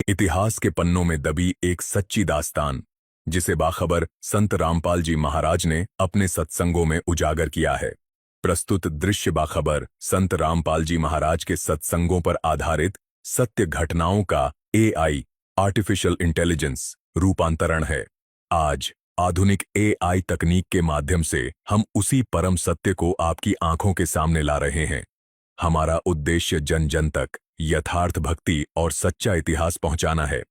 इतिहास के पन्नों में दबी एक सच्ची दास्तान, जिसे बाखबर संत रामपाल जी महाराज ने अपने सत्संगों में उजागर किया है। प्रस्तुत दृश्य बाखबर संत रामपाल जी महाराज के सत्संगों पर आधारित सत्य घटनाओं का AI आर्टिफिशियल इंटेलिजेंस रूपांतरण है। आज आधुनिक AI तकनीक के माध्यम से हम उसी परम सत्य को आपकी आंखों के सामने ला रहे हैं। हमारा उद्देश्य जन जन तक यथार्थ भक्ति और सच्चा इतिहास पहुंचाना है।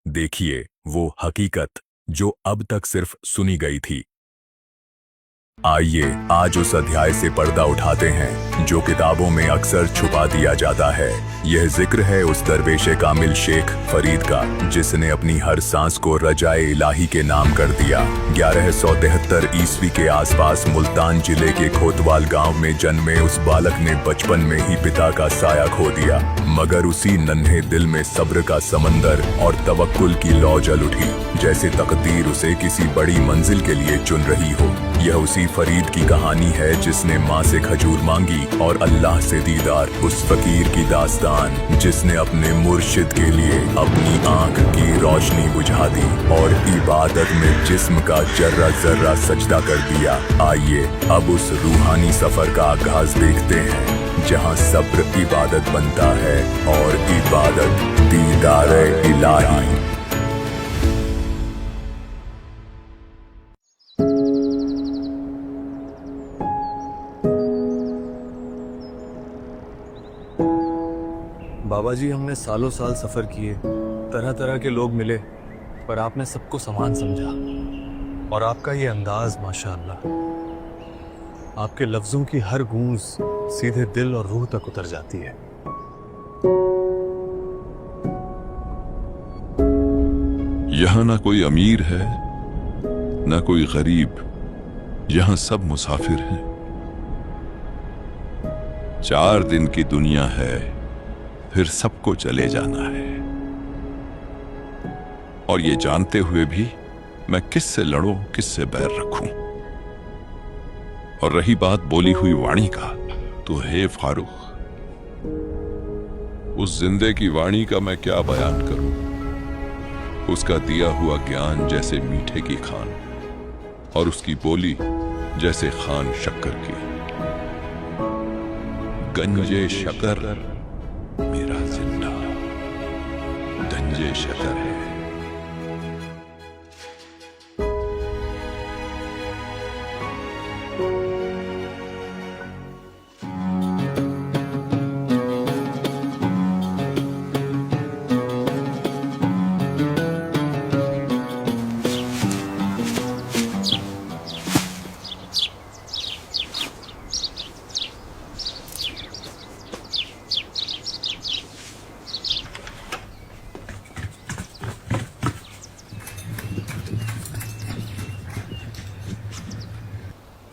देखिए वो हकीकत जो अब तक सिर्फ सुनी गई थी। आइए आज उस अध्याय से पर्दा उठाते हैं जो किताबों में अक्सर छुपा दिया जाता है। यह जिक्र है उस दरवेश कामिल शेख फरीद का, जिसने अपनी हर सांस को रजाए इलाही के नाम कर दिया। 1173 ईस्वी के आसपास मुल्तान जिले के खोतवाल गांव में जन्मे उस बालक ने बचपन में ही पिता का साया खो दिया, मगर उसी नन्हे दिल में सब्र का समंदर और तवक्कुल की लौ जल उठी, जैसे तकदीर उसे किसी बड़ी मंजिल के लिए चुन रही हो। यह उसी फरीद की कहानी है जिसने माँ से खजूर मांगी और अल्लाह से दीदार। उस फकीर की दास्तान जिसने अपने मुर्शिद के लिए अपनी आंख की रोशनी बुझा दी और इबादत में जिस्म का जर्रा जर्रा सजदा कर दिया। आइए अब उस रूहानी सफर का आगाज देखते हैं, जहाँ सब्र इबादत बनता है और इबादत दीदार इलाही। बाबा जी, हमने सालों साल सफर किए, तरह तरह के लोग मिले, पर आपने सबको समान समझा। और आपका ये अंदाज माशाअल्लाह, आपके लफ्जों की हर गूंज सीधे दिल और रूह तक उतर जाती है। यहाँ ना कोई अमीर है ना कोई गरीब, यहाँ सब मुसाफिर हैं। 4 दिन की दुनिया है, फिर सबको चले जाना है। और ये जानते हुए भी मैं किससे लड़ूं, किससे बैर रखूं। और रही बात बोली हुई वाणी का, तो हे फारूक, उस जिंदे की वाणी का मैं क्या बयान करूं। उसका दिया हुआ ज्ञान जैसे मीठे की खान, और उसकी बोली जैसे खान शक्कर की। गंजे शक्कर मेरा जिंदा गंजे शक्कर है।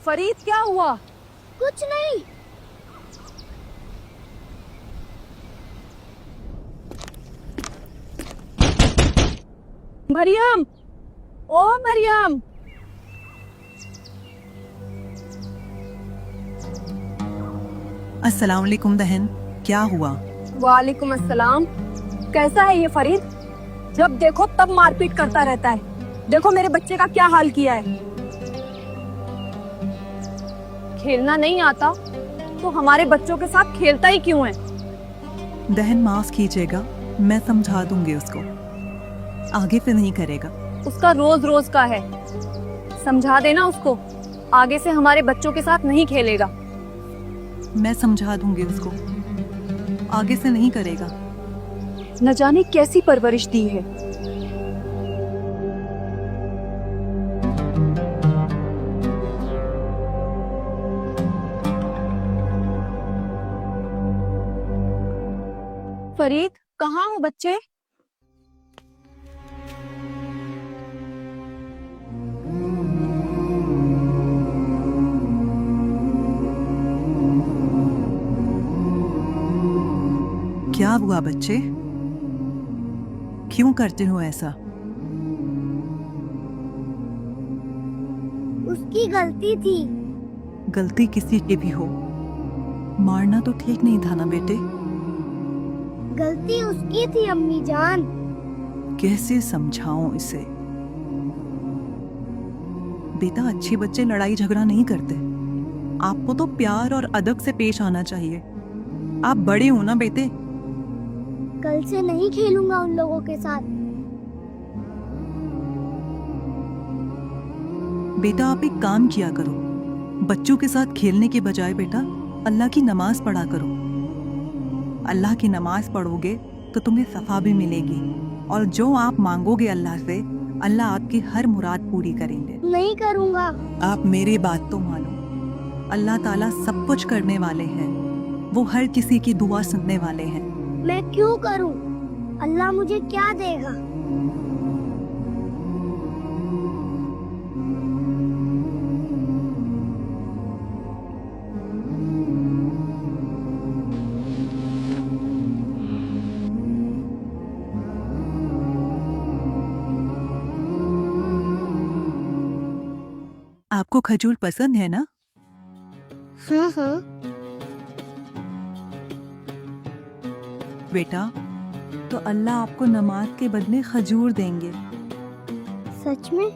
फरीद, क्या हुआ? कुछ नहीं। मरियम, ओ मरियम। अस्सलाम वालेकुम बहन, क्या हुआ? वालेकुम अस्सलाम। कैसा है ये फरीद? जब देखो तब मारपीट करता रहता है। देखो मेरे बच्चे का क्या हाल किया है। खेलना नहीं आता तो हमारे बच्चों के साथ खेलता ही क्यों है? बहन माफ कीजिएगा, मैं समझा दूंगी उसको, आगे से नहीं करेगा। उसका रोज रोज का है, समझा देना उसको, आगे से हमारे बच्चों के साथ नहीं खेलेगा। मैं समझा दूंगी उसको, आगे से नहीं करेगा। न जाने कैसी परवरिश दी है। फरीद, कहाँ हो बच्चे? क्या हुआ बच्चे? क्यों करते हो ऐसा? उसकी गलती थी। गलती किसी की भी हो, मारना तो ठीक नहीं था ना बेटे। गलती उसकी थी अम्मी जान। कैसे समझाऊं इसे। बेटा, अच्छे बच्चे लड़ाई झगड़ा नहीं करते। आपको तो प्यार और अदब से पेश आना चाहिए। आप बड़े हो ना बेटे। कल से नहीं खेलूंगा उन लोगों के साथ। बेटा, आप एक काम किया करो, बच्चों के साथ खेलने के बजाय बेटा अल्लाह की नमाज पढ़ा करो। अल्लाह की नमाज पढ़ोगे तो तुम्हें सफ़ा भी मिलेगी, और जो आप मांगोगे अल्लाह से, अल्लाह आपकी हर मुराद पूरी करेंगे। नहीं करूंगा। आप मेरी बात तो मानो। अल्लाह ताला सब कुछ करने वाले हैं। वो हर किसी की दुआ सुनने वाले हैं। मैं क्यों करूं? अल्लाह मुझे क्या देगा? आपको खजूर पसंद है ना? हाँ। बेटा, तो अल्लाह आपको नमाज के बदले खजूर देंगे। सच में?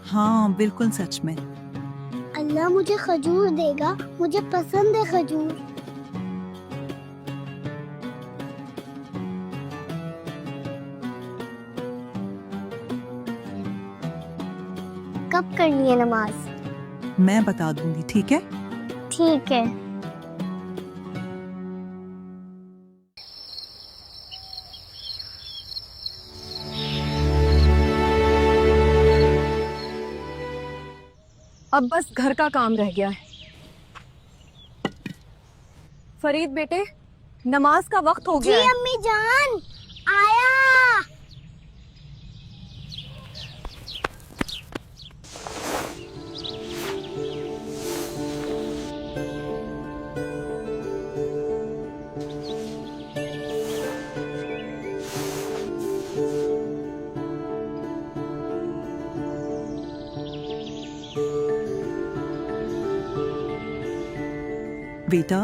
हाँ, बिल्कुल सच में। अल्लाह मुझे खजूर देगा। मुझे पसंद है खजूर। कब करनी है नमाज? मैं बता दूंगी, ठीक है? ठीक है। अब बस घर का काम रह गया है। फरीद बेटे, नमाज का वक्त हो गया जी है। अम्मी जान, आया। बेटा,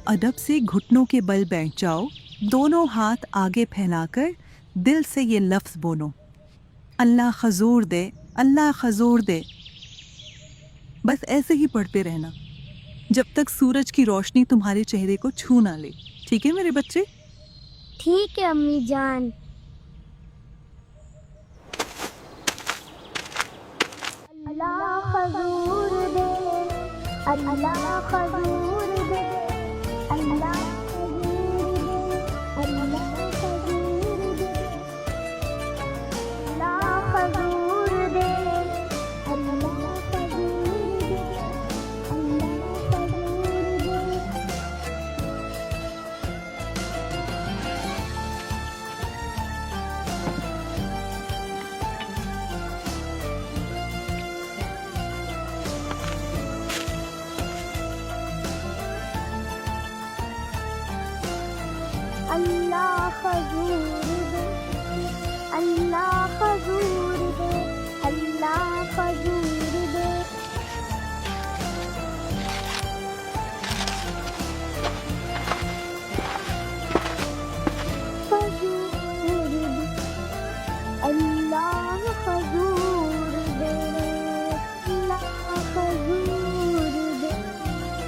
अदब से घुटनों के बल बैठ जाओ, दोनों हाथ आगे फैलाकर दिल से ये लफ्ज़ बोलो, अल्लाह खजूर दे, अल्लाह खजूर दे। बस ऐसे ही पढ़ते रहना जब तक सूरज की रोशनी तुम्हारे चेहरे को छू ना ले। ठीक है मेरे बच्चे? ठीक है अम्मी जान। अल्लाह खजूर दे, अल्लाह खजूर दे, अल्लाह खजूर दे, अल्लाह खजूर दे, अल्लाह खजूर दे, अल्लाह खजूर दे, अल्लाह खजूर दे। अल्लाह खजूर दे, अल्लाह खजूर दे, अल्लाह खजूर दे। खजूर दे, अल्लाह खजूर दे, अल्लाह खजूर दे,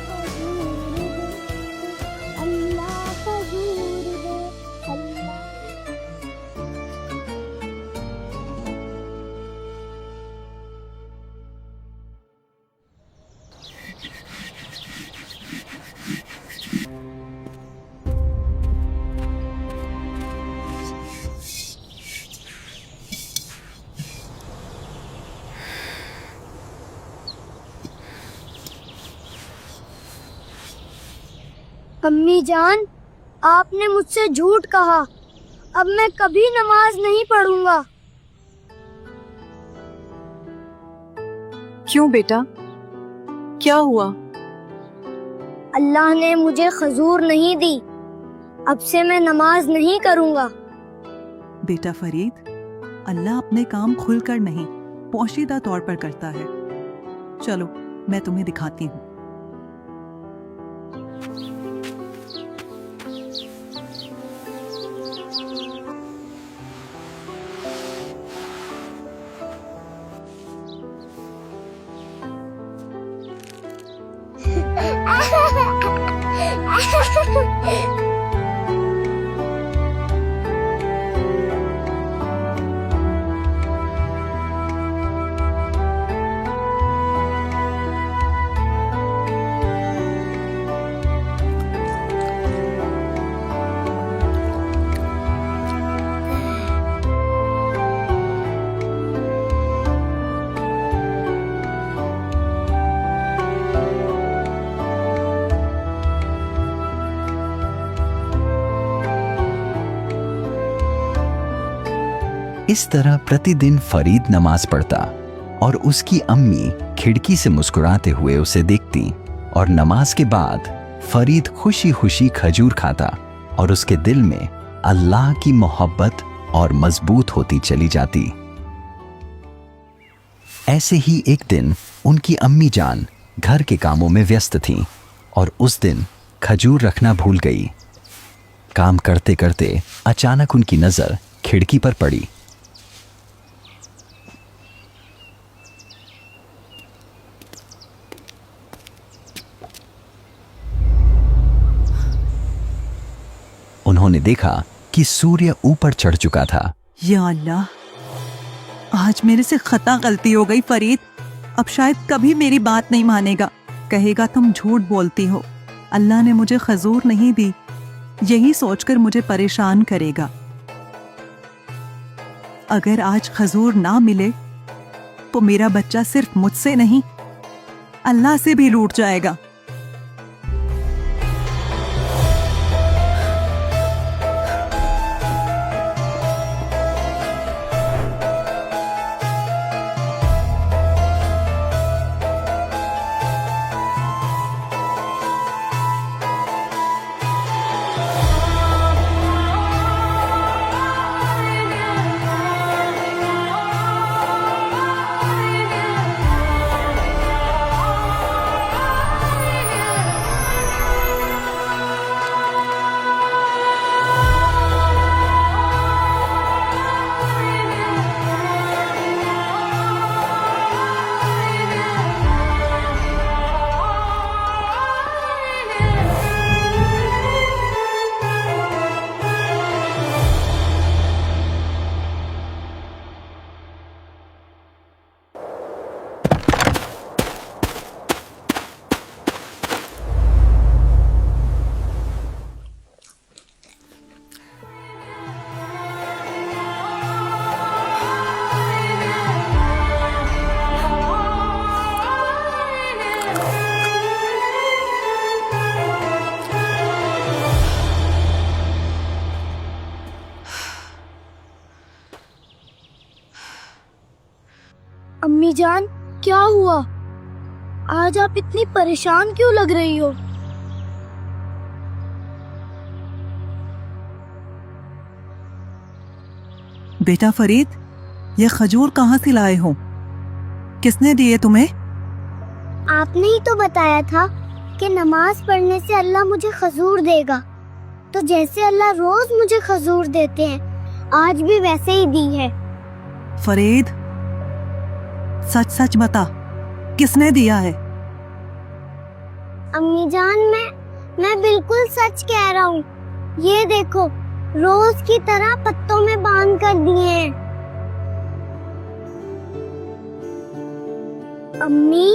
खजूर दे, अल्लाह खजूर दे, अल्लाह। अम्मी जान, आपने मुझसे झूठ कहा। अब मैं कभी नमाज नहीं पढ़ूंगा। क्यों बेटा, क्या हुआ? अल्लाह ने मुझे खजूर नहीं दी। अब से मैं नमाज नहीं करूंगा। बेटा फरीद, अल्लाह अपने काम खुलकर नहीं, पोशीदा तौर पर करता है। चलो, मैं तुम्हें दिखाती हूँ। इस तरह प्रतिदिन फरीद नमाज पढ़ता और उसकी अम्मी खिड़की से मुस्कुराते हुए उसे देखती और नमाज के बाद फरीद खुशी खुशी खजूर खाता और उसके दिल में अल्लाह की मोहब्बत और मजबूत होती चली जाती। ऐसे ही एक दिन उनकी अम्मी जान घर के कामों में व्यस्त थीं और उस दिन खजूर रखना भूल गई। काम करते करते अचानक उनकी नजर खिड़की पर पड़ी। उन्होंने देखा कि सूर्य ऊपर चढ़ चुका था। या अल्लाह, आज मेरे से खता गलती हो गई फरीद। अब शायद कभी मेरी बात नहीं मानेगा, कहेगा तुम झूठ बोलती हो, अल्लाह ने मुझे खजूर नहीं दी, यही सोचकर मुझे परेशान करेगा। अगर आज खजूर ना मिले तो मेरा बच्चा सिर्फ मुझसे नहीं अल्लाह से भी रूठ जाएगा। अम्मी जान, क्या हुआ? आज आप इतनी परेशान क्यों लग रही हो? बेटा फरीद, ये खजूर कहाँ से लाए हो? किसने दिए तुम्हें? आपने ही तो बताया था कि नमाज पढ़ने से अल्लाह मुझे खजूर देगा, तो जैसे अल्लाह रोज मुझे खजूर देते हैं, आज भी वैसे ही दी है। फरीद, सच सच बता, किसने दिया है? अम्मी जान, मैं बिल्कुल सच कह रहा हूँ। ये देखो, रोज की तरह पत्तों में बांध कर दिए हैं। अम्मी,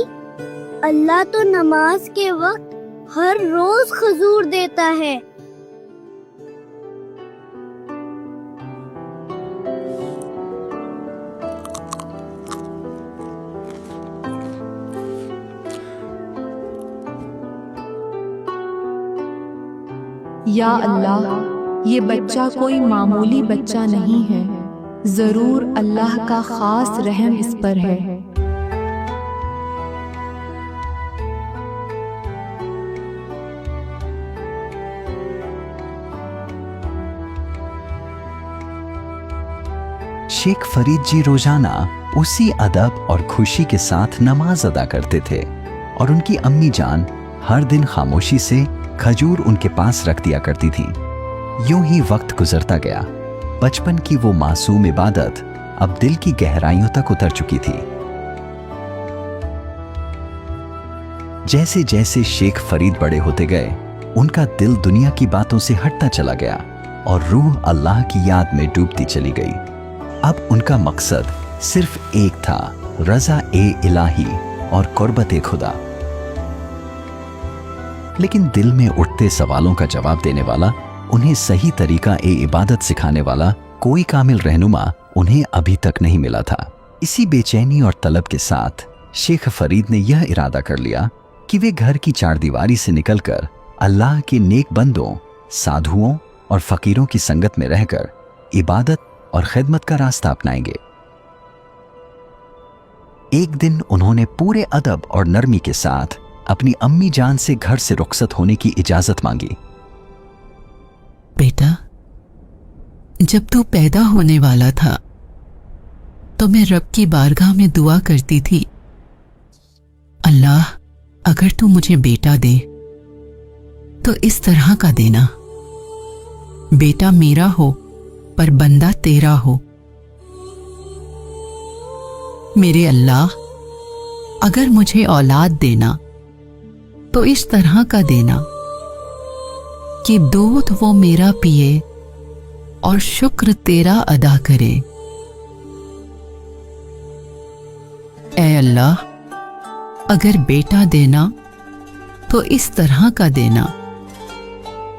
अल्लाह तो नमाज के वक्त हर रोज खजूर देता है। या अल्लाह, ये बच्चा कोई मामूली बच्चा नहीं है, जरूर अल्लाह का खास रहम इस पर है। शेख फरीद जी रोजाना उसी अदब और खुशी के साथ नमाज अदा करते थे और उनकी अम्मी जान हर दिन खामोशी से खजूर उनके पास रख दिया करती थी। यूं ही वक्त गुजरता गया। बचपन की वो मासूम इबादत अब दिल की गहराइयों तक उतर चुकी थी। जैसे जैसे शेख फरीद बड़े होते गए, उनका दिल दुनिया की बातों से हटता चला गया और रूह अल्लाह की याद में डूबती चली गई। अब उनका मकसद सिर्फ एक था, रज़ा ए इलाही और कुर्बत खुदा। लेकिन दिल में उठते सवालों का जवाब देने वाला, उन्हें सही तरीका ए इबादत सिखाने वाला कोई कामिल रहनुमा उन्हें अभी तक नहीं मिला था। इसी बेचैनी और तलब के साथ शेख फरीद ने यह इरादा कर लिया कि वे घर की चारदीवारी से निकलकर अल्लाह के नेक बंदों, साधुओं और फकीरों की संगत में रहकर इबादत और खिदमत का रास्ता अपनाएंगे। एक दिन उन्होंने पूरे अदब और नरमी के साथ अपनी अम्मी जान से घर से रुखसत होने की इजाजत मांगी। बेटा, जब तू पैदा होने वाला था तो मैं रब की बारगाह में दुआ करती थी, अल्लाह अगर तू मुझे बेटा दे तो इस तरह का देना, बेटा मेरा हो पर बंदा तेरा हो। मेरे अल्लाह अगर मुझे औलाद देना तो इस तरह का देना कि दूध वो मेरा पिए और शुक्र तेरा अदा करे। ऐ अल्लाह अगर बेटा देना तो इस तरह का देना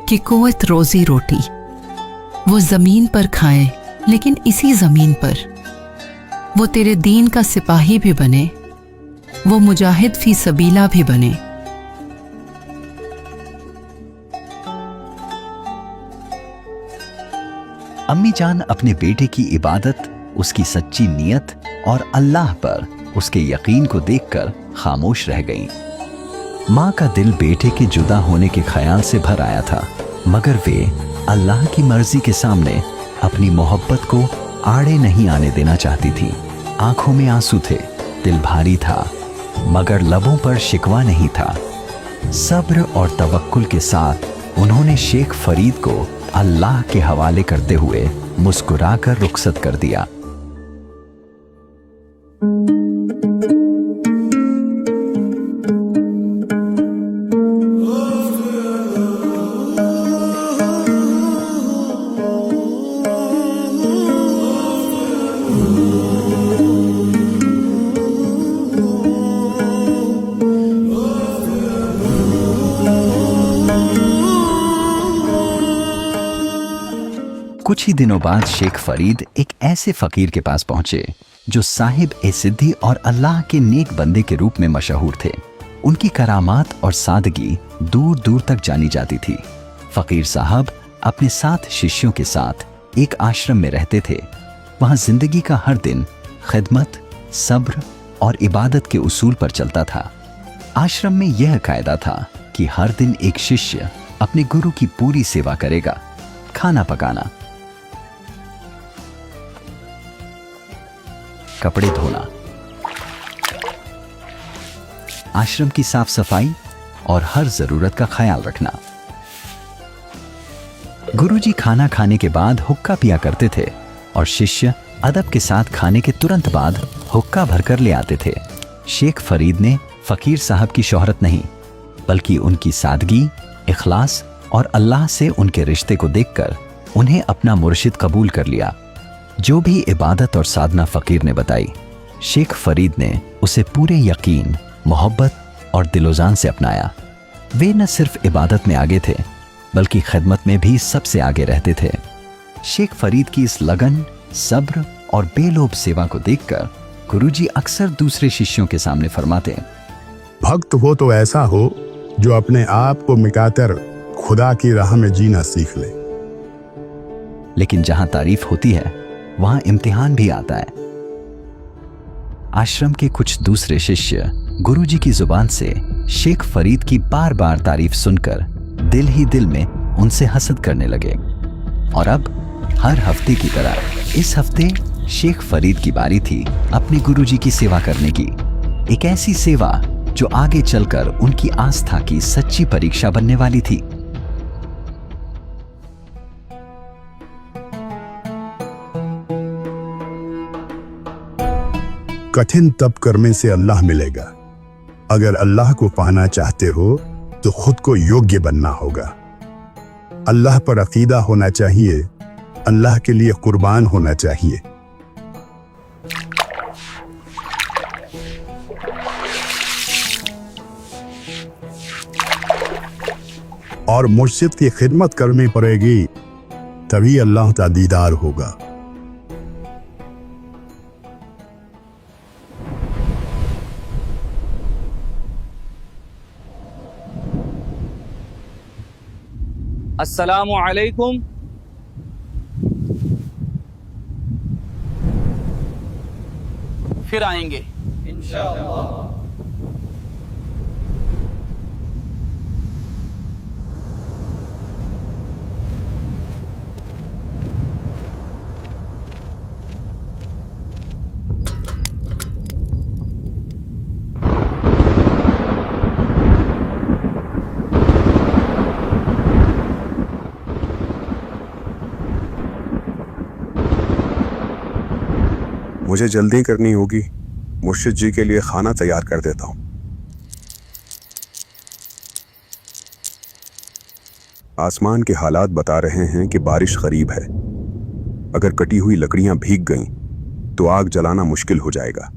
कि कुव्वत रोजी रोटी वो जमीन पर खाए, लेकिन इसी जमीन पर वो तेरे दीन का सिपाही भी बने, वो मुजाहिद फी सबीला भी बने। अम्मी जान अपने बेटे की इबादत, उसकी सच्ची नीयत और अल्लाह पर उसके यकीन को देखकर खामोश रह गईं। माँ का दिल बेटे के जुदा होने के ख्याल से भर आया था, मगर वे अल्लाह की मर्जी के सामने अपनी मोहब्बत को आड़े नहीं आने देना चाहती थी। आंखों में आंसू थे, दिल भारी था, मगर लबों पर शिकवा नहीं था। सब्र और तवक्कुल के साथ उन्होंने शेख फरीद को अल्लाह के हवाले करते हुए मुस्कुराकर रुखसत कर दिया। कुछ ही दिनों बाद शेख फरीद एक ऐसे फकीर के पास पहुंचे जो साहिब ए सिद्दी और अल्लाह के नेक बंदे के रूप में मशहूर थे। उनकी करामात और सादगी दूर दूर तक जानी जाती थी। फकीर साहब अपने 7 शिष्यों के साथ एक आश्रम में रहते थे। वहां जिंदगी का हर दिन खिदमत, सब्र और इबादत के उसूल पर चलता था। आश्रम में यह कायदा था कि हर दिन एक शिष्य अपने गुरु की पूरी सेवा करेगा। खाना पकाना, कपड़े धोना, आश्रम की साफ सफाई और हर जरूरत का ख्याल रखना। गुरुजी खाना खाने के बाद हुक्का पिया करते थे और शिष्य अदब के साथ खाने के तुरंत बाद हुक्का भरकर ले आते थे। शेख फरीद ने फकीर साहब की शोहरत नहीं, बल्कि उनकी सादगी, इखलास और अल्लाह से उनके रिश्ते को देखकर उन्हें अपना मुर्शिद कबूल कर लिया। जो भी इबादत और साधना फकीर ने बताई, शेख फरीद ने उसे पूरे यकीन, मोहब्बत और दिलोजान से अपनाया। वे न सिर्फ इबादत में आगे थे, बल्कि खिदमत में भी सबसे आगे रहते थे। शेख फरीद की इस लगन, सब्र और बेलोब सेवा को देखकर गुरुजी अक्सर दूसरे शिष्यों के सामने फरमाते, भक्त वो तो ऐसा हो जो अपने आप को मिटाकर खुदा की राह में जीना सीख ले। लेकिन जहां तारीफ होती है वहां इम्तिहान भी आता है। आश्रम के कुछ दूसरे शिष्य गुरुजी की जुबान से शेख फरीद की बार बार तारीफ सुनकर दिल ही दिल में उनसे हसद करने लगे। और अब हर हफ्ते की तरह इस हफ्ते शेख फरीद की बारी थी अपने गुरुजी की सेवा करने की। एक ऐसी सेवा जो आगे चलकर उनकी आस्था की सच्ची परीक्षा बनने वाली थी। कठिन तप करने से अल्लाह मिलेगा। अगर अल्लाह को पाना चाहते हो तो खुद को योग्य बनना होगा। अल्लाह पर अकीदा होना चाहिए, अल्लाह के लिए कुर्बान होना चाहिए। और मुर्शिद की खिदमत करनी पड़ेगी, तभी अल्लाह का दीदार होगा। अस्सलामु अलैकुम। फिर आएंगे। मुझे जल्दी करनी होगी, मुर्शिद जी के लिए खाना तैयार कर देता हूँ। आसमान के हालात बता रहे हैं कि बारिश करीब है। अगर कटी हुई लकड़ियां भीग गईं तो आग जलाना मुश्किल हो जाएगा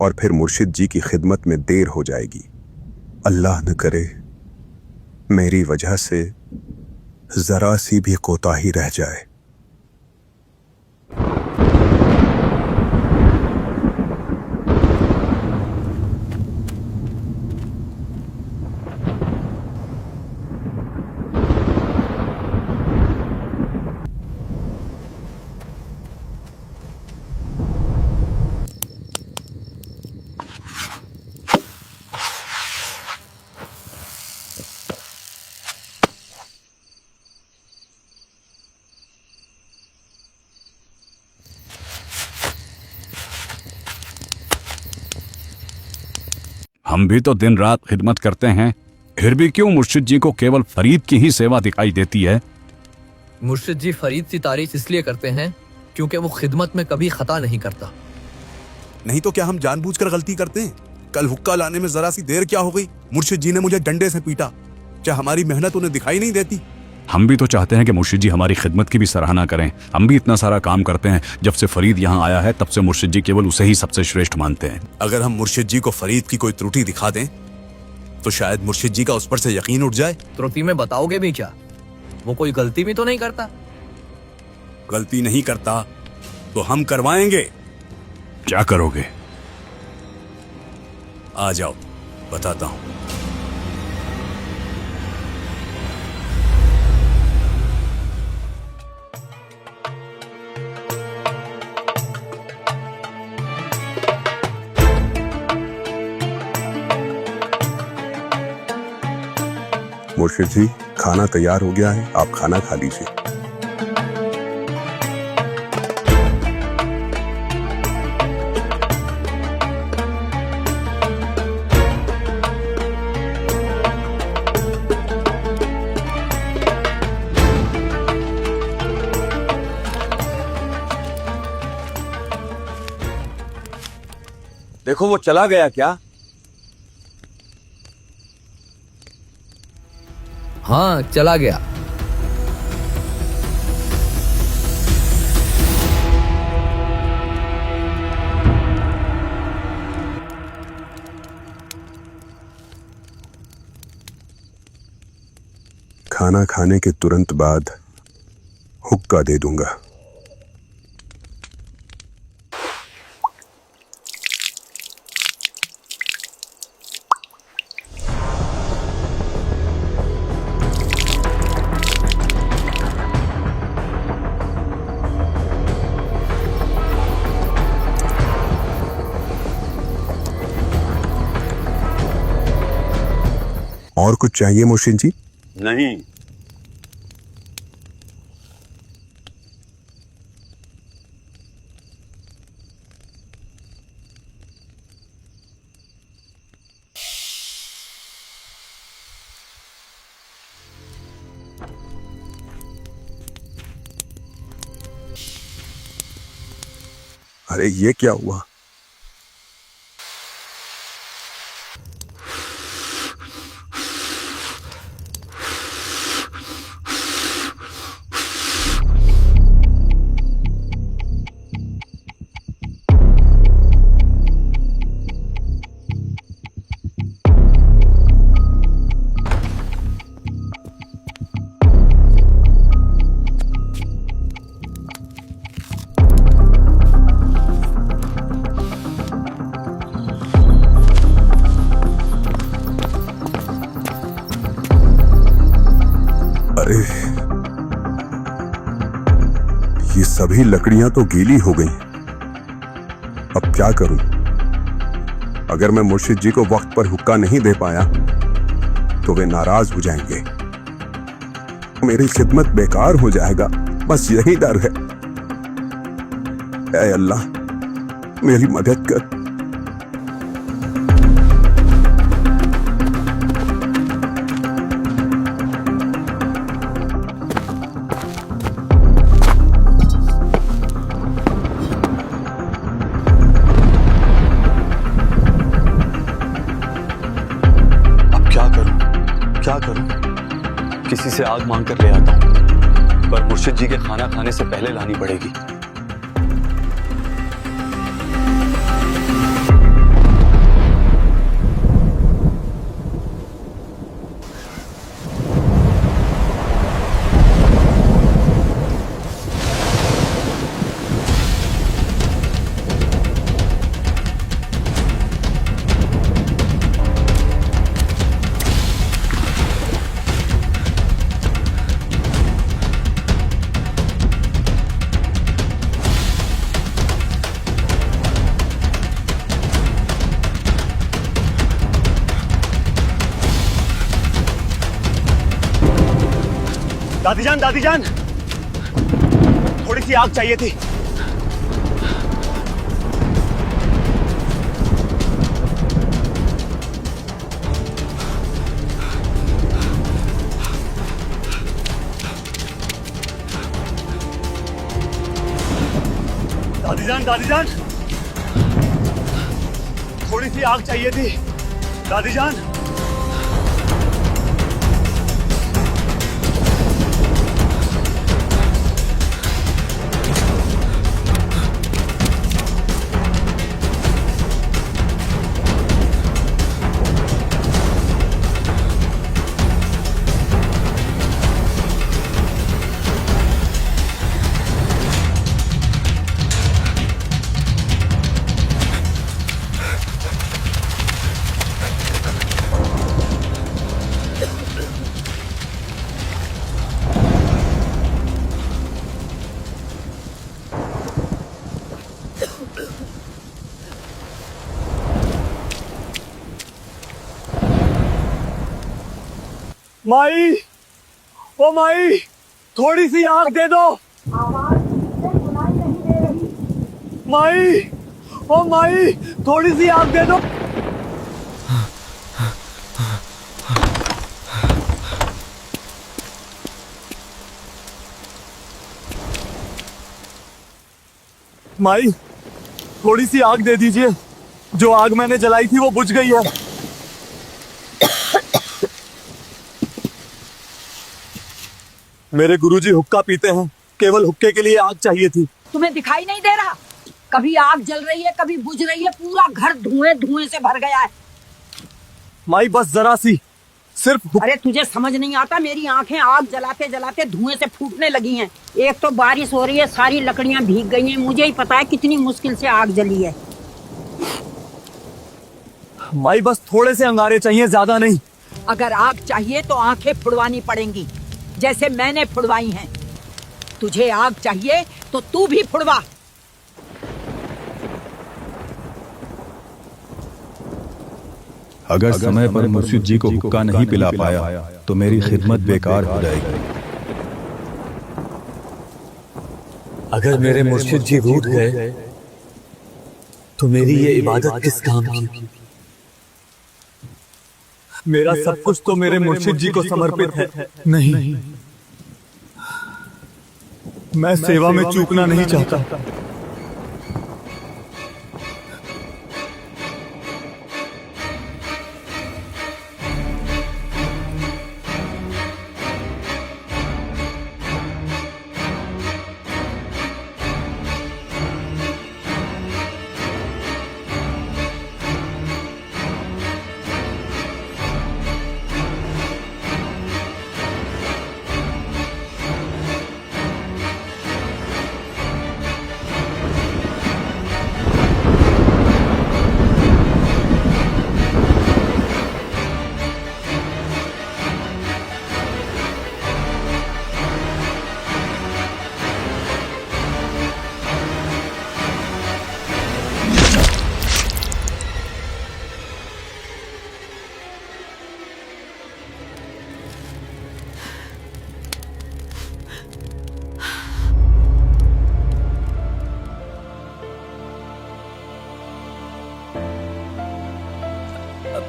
और फिर मुर्शिद जी की खिदमत में देर हो जाएगी। अल्लाह न करे मेरी वजह से जरा सी भी कोताही रह जाए। हम भी तो दिन रात खिदमत करते हैं, फिर भी क्यों मुर्शिद जी को केवल फरीद की ही सेवा दिखाई देती है? मुर्शिद जी फरीद की तारीफ इसलिए करते हैं क्योंकि वो खिदमत में कभी खता नहीं करता। नहीं तो क्या हम जानबूझकर गलती करते हैं? कल हुक्का लाने में जरा सी देर क्या हो गई, मुर्शिद जी ने मुझे डंडे से पीटा। क्या हमारी मेहनत उन्हें दिखाई नहीं देती? हम भी तो चाहते हैं कि मुर्शिद जी हमारी खिदमत की भी सराहना करें। हम भी इतना सारा काम करते हैं। जब से फरीद यहाँ आया है तब से मुर्शिद जी केवल उसे ही सबसे श्रेष्ठ मानते हैं। अगर हम मुर्शिद जी को फरीद की कोई त्रुटि दिखा दें तो शायद मुर्शिद जी का उस पर से यकीन उठ जाए। त्रुटि में बताओगे भी क्या? वो कोई गलती भी तो नहीं करता। गलती नहीं करता तो हम करवाएंगे। क्या करोगे? आ जाओ बताता हूं। मुर्शिद जी खाना तैयार हो गया है, आप खाना खा लीजिए। देखो वो चला गया क्या? हाँ चला गया। खाना खाने के तुरंत बाद हुक्का दे दूंगा। और कुछ चाहिए मुर्शिद जी? नहीं। अरे ये क्या हुआ? अरे ये सभी लकड़ियां तो गीली हो गई। अब क्या करूं? अगर मैं मुर्शिद जी को वक्त पर हुक्का नहीं दे पाया तो वे नाराज हो जाएंगे, मेरी खिदमत बेकार हो जाएगा। बस यही डर है। ऐ अल्लाह मेरी मदद कर। क्या करूं? किसी से आग मांग कर ले आता हूं, पर मुर्शिद जी के खाना खाने से पहले लानी पड़ेगी। दादी जान, थोड़ी सी आग चाहिए थी। दादी जान, थोड़ी सी आग चाहिए थी। दादी जान, माई, ओ माई, थोड़ी सी आग दे दो। माई, ओ माई, थोड़ी सी आग दे दो। माई, थोड़ी सी आग दे दीजिए। जो आग मैंने जलाई थी वो बुझ गई है। मेरे गुरुजी हुक्का पीते हैं, केवल हुक्के के लिए आग चाहिए थी। तुम्हें दिखाई नहीं दे रहा? कभी आग जल रही है, कभी बुझ रही है, पूरा घर धुएं से भर गया है। माई बस जरा सी, सिर्फ अरे तुझे समझ नहीं आता? मेरी आंखें आग जलाते जलाते धुएं से फूटने लगी हैं। एक तो बारिश हो रही है, सारी लकड़ियां भीग गई हैं। मुझे ही पता है कितनी मुश्किल से आग जली है। माई बस थोड़े से अंगारे चाहिए, ज्यादा नहीं। अगर आग चाहिए तो आंखें फुड़वानी पड़ेंगी, जैसे मैंने फुड़वाई हैं। तुझे आग चाहिए तो तू भी फुड़वा। अगर समय पर मुर्शिद जी को हुक्का नहीं पिला पाया तो मेरी खिदमत बेकार हो जाएगी। अगर मेरे मुर्शिद जी रूठ गए तो मेरी ये इबादत किस काम की? मेरा सब कुछ तो मेरे मुर्शिद जी को समर्पित है। नहीं, मैं सेवा में चूकना नहीं चाहता।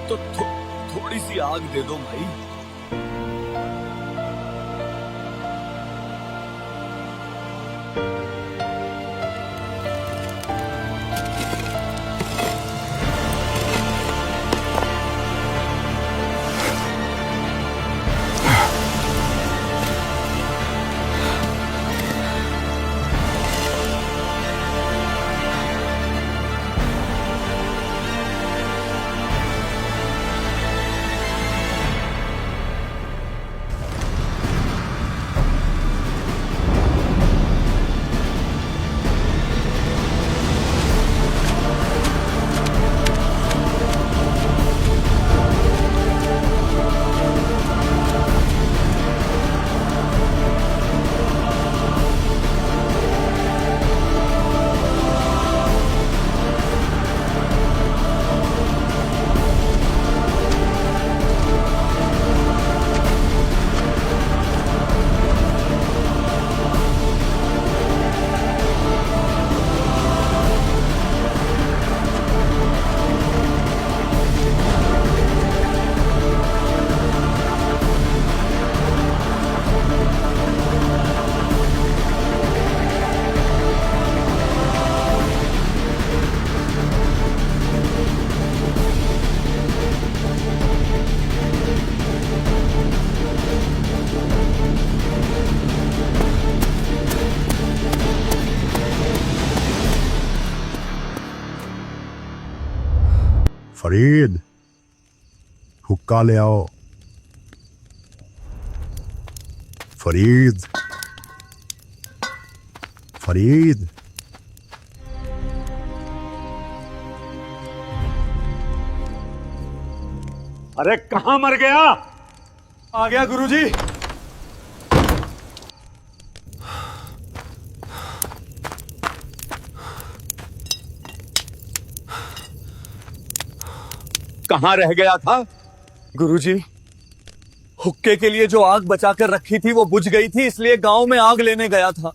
तो थोड़ी सी आग दे दो भाई। फरीद, हुक्का ले आओ। फरीद, फरीद। अरे कहां मर गया? आ गया गुरुजी। कहां रह गया था? गुरुजी, हुक्के के लिए जो आग बचाकर रखी थी वो बुझ गई थी, इसलिए गांव में आग लेने गया था।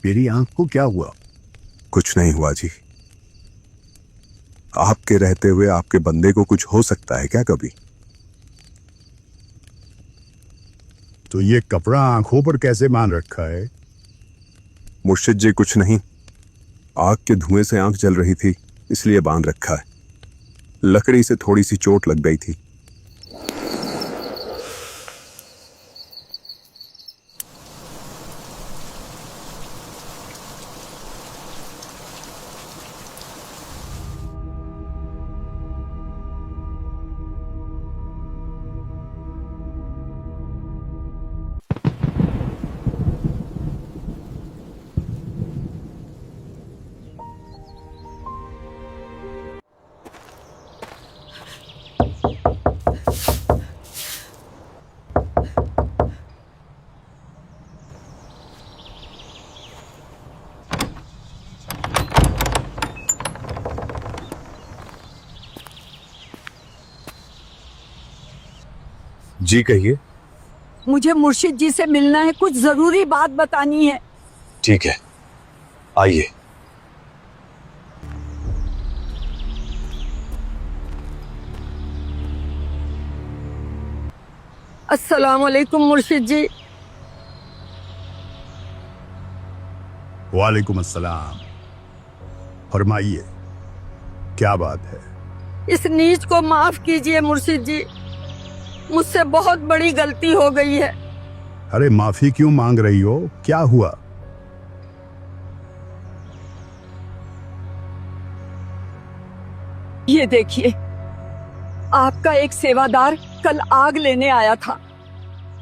मेरी आंख को क्या हुआ? कुछ नहीं हुआ जी। आपके रहते हुए आपके बंदे को कुछ हो सकता है क्या कभी? तो ये कपड़ा आंखों पर कैसे बांध रखा है? मुर्शिद जी कुछ नहीं, आग के धुएं से आंख जल रही थी इसलिए बांध रखा है। लकड़ी से थोड़ी सी चोट लग गई थी। जी कहिए। मुझे मुर्शिद जी से मिलना है, कुछ जरूरी बात बतानी है। ठीक है, आइए। अस्सलाम वालेकुम मुर्शिद जी। वालेकुम अस्सलाम। फरमाइए, क्या बात है? इस नीच को माफ कीजिए मुर्शिद जी, मुझसे बहुत बड़ी गलती हो गई है। अरे माफी क्यों मांग रही हो? क्या हुआ? ये देखिए, आपका एक सेवादार कल आग लेने आया था।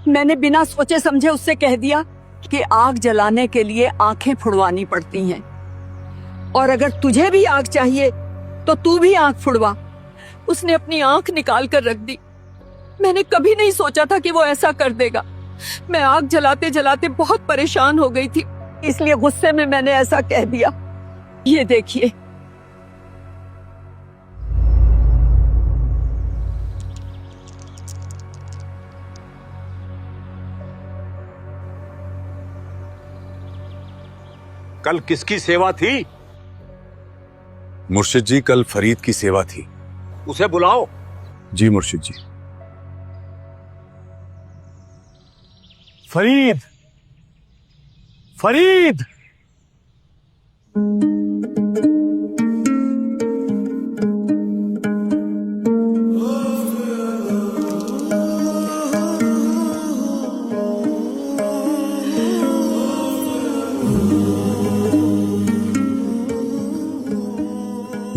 मैंने बिना सोचे समझे उससे कह दिया कि आग जलाने के लिए आंखें फुड़वानी पड़ती हैं, और अगर तुझे भी आग चाहिए तो तू भी आंख फुड़वा। उसने अपनी आंख निकाल कर रख दी। मैंने कभी नहीं सोचा था कि वो ऐसा कर देगा। मैं आग जलाते जलाते बहुत परेशान हो गई थी, इसलिए गुस्से में मैंने ऐसा कह दिया। ये देखिए। कल किसकी सेवा थी? मुर्शिद जी, कल फरीद की सेवा थी। उसे बुलाओ। जी मुर्शिद जी। फरीद, फरीद!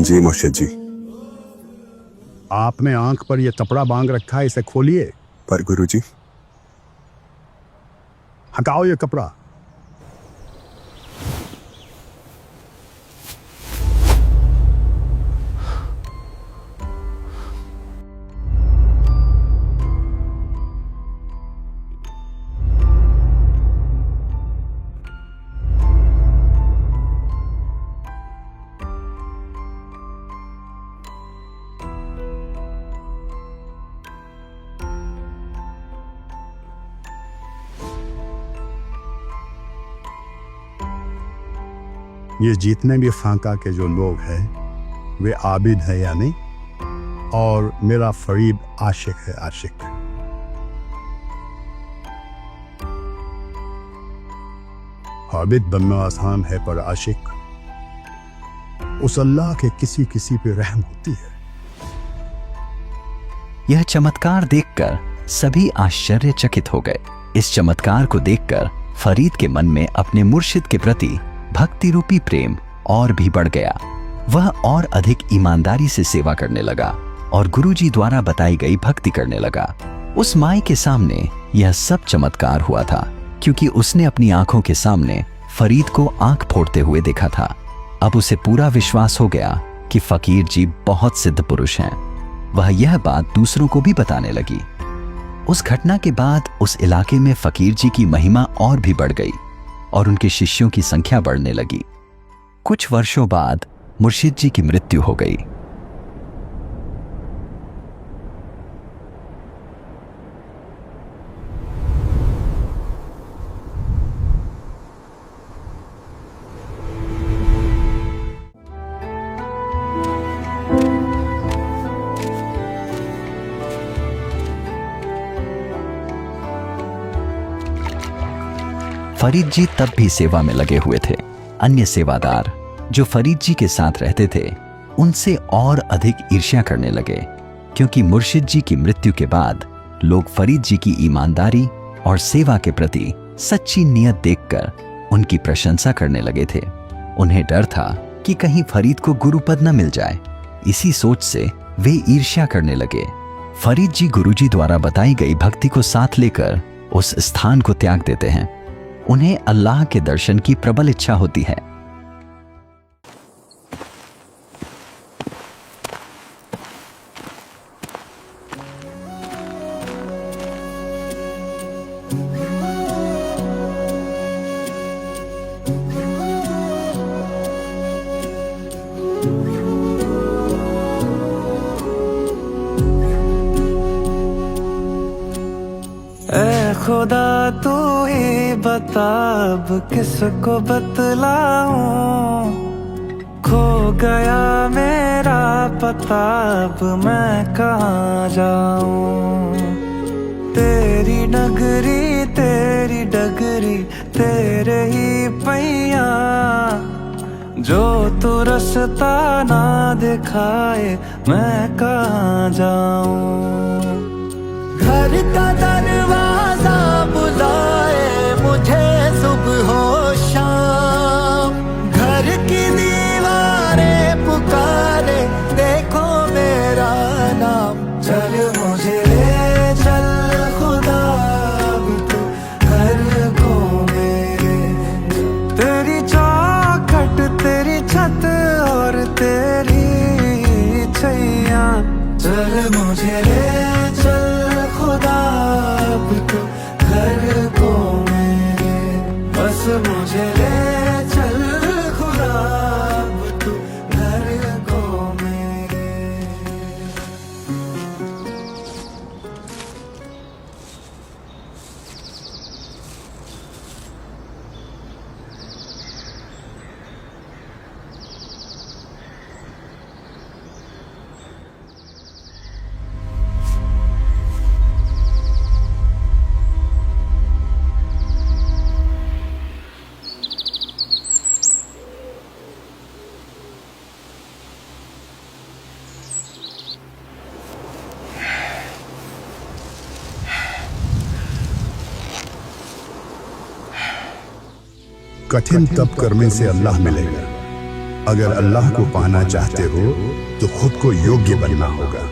जी मुर्शिद जी। आपने आंख पर यह कपड़ा बांध रखा है, इसे खोलिए। पर गुरुजी। हटाओ ये कपड़ा। ये जितने भी खाका के जो लोग हैं वे आबिद है या नहीं, और मेरा फरीद आशिक है, आशिक। आबिद बनना आसान है, पर आशिक उस अल्लाह के किसी किसी पे रहम होती है। यह चमत्कार देखकर सभी आश्चर्यचकित हो गए। इस चमत्कार को देखकर फरीद के मन में अपने मुर्शिद के प्रति भक्ति रूपी प्रेम और भी बढ़ गया। वह और अधिक ईमानदारी से सेवा करने लगा और गुरुजी द्वारा बताई गई भक्ति करने लगा। उस माई के सामने यह सब चमत्कार हुआ था क्योंकि उसने अपनी आंखों के सामने फरीद को आंख फोड़ते हुए देखा था। अब उसे पूरा विश्वास हो गया कि फकीर जी बहुत सिद्ध पुरुष हैं। वह यह बात दूसरों को भी बताने लगी। उस घटना के बाद उस इलाके में फकीर जी की महिमा और भी बढ़ गई और उनके शिष्यों की संख्या बढ़ने लगी। कुछ वर्षों बाद मुर्शिद जी की मृत्यु हो गई। फरीद जी तब भी सेवा में लगे हुए थे। अन्य सेवादार जो फरीद जी के साथ रहते थे उनसे और अधिक ईर्ष्या करने लगे क्योंकि मुर्शिद जी की मृत्यु के बाद लोग फरीद जी की ईमानदारी और सेवा के प्रति सच्ची नियत देखकर उनकी प्रशंसा करने लगे थे। उन्हें डर था कि कहीं फरीद को गुरुपद न मिल जाए। इसी सोच से वे ईर्ष्या करने लगे। फरीद जी गुरुजी द्वारा बताई गई भक्ति को साथ लेकर उस स्थान को त्याग देते हैं। उन्हें अल्लाह के दर्शन की प्रबल इच्छा होती है। खुदा तू ही बता अब किसको बतलाऊं, खो गया मेरा पता अब मैं कहाँ जाऊं। तेरी नगरी तेरी डगरी तेरे ही पैया, जो तू रास्ता ना दिखाए मैं कहाँ जाऊं। घर का दरवाजा बुलाए मुझे सुबह हो शाम, घर की दीवारें पुकारे देखो मेरा नाम। चल मुझे ले चल खुदा अब तू घर को मेरे, तेरी चौखट तेरी छत और तेरी छैया। चल मुझे ले चल खुदा अब तू घर को मेरे, बस मुझे ले कठिन तप करने से अल्लाह मिलेगा। अगर अल्लाह को पाना चाहते हो तो खुद को योग्य बनना होगा।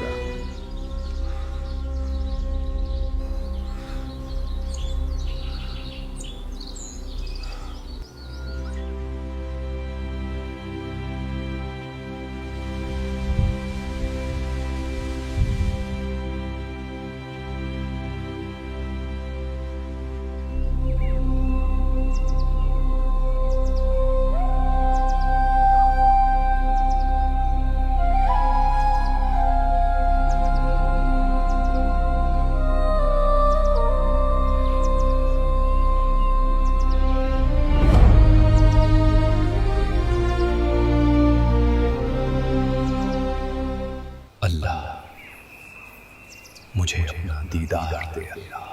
मुझे अपना दीदार दे अल्लाह,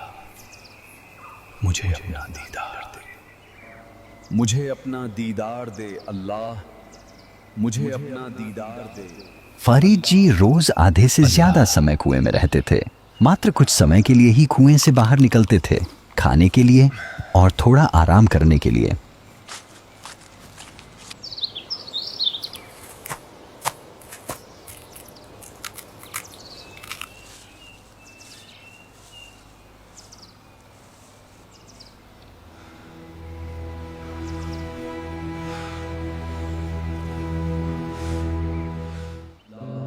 मुझे अपना दीदार दे, मुझे अपना दीदार दे अल्लाह, मुझे अपना दीदार दे। फरीद जी रोज आधे से ज्यादा समय कुएं में रहते थे। मात्र कुछ समय के लिए ही कुएं से बाहर निकलते थे, खाने के लिए और थोड़ा आराम करने के लिए।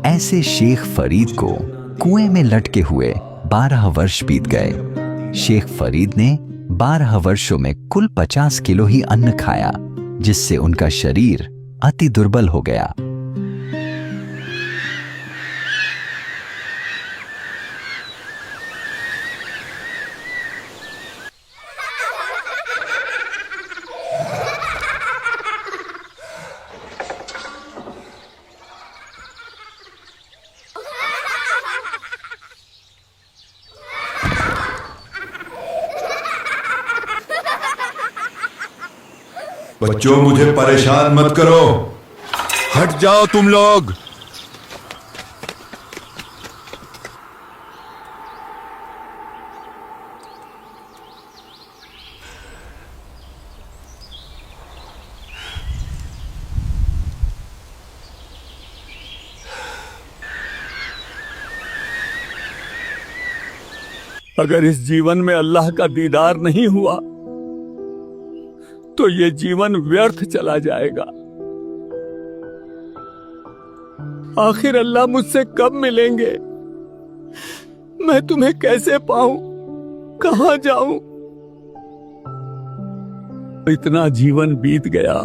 ऐसे शेख फरीद को कुएं में लटके हुए 12 वर्ष बीत गए। शेख फरीद ने 12 वर्षों में कुल 50 किलो ही अन्न खाया, जिससे उनका शरीर अति दुर्बल हो गया। बच्चों, मुझे परेशान मत करो, हट जाओ तुम लोग। अगर इस जीवन में अल्लाह का दीदार नहीं हुआ तो ये जीवन व्यर्थ चला जाएगा। आखिर अल्लाह मुझसे कब मिलेंगे? मैं तुम्हें कैसे पाऊं? कहां जाऊं? इतना जीवन बीत गया,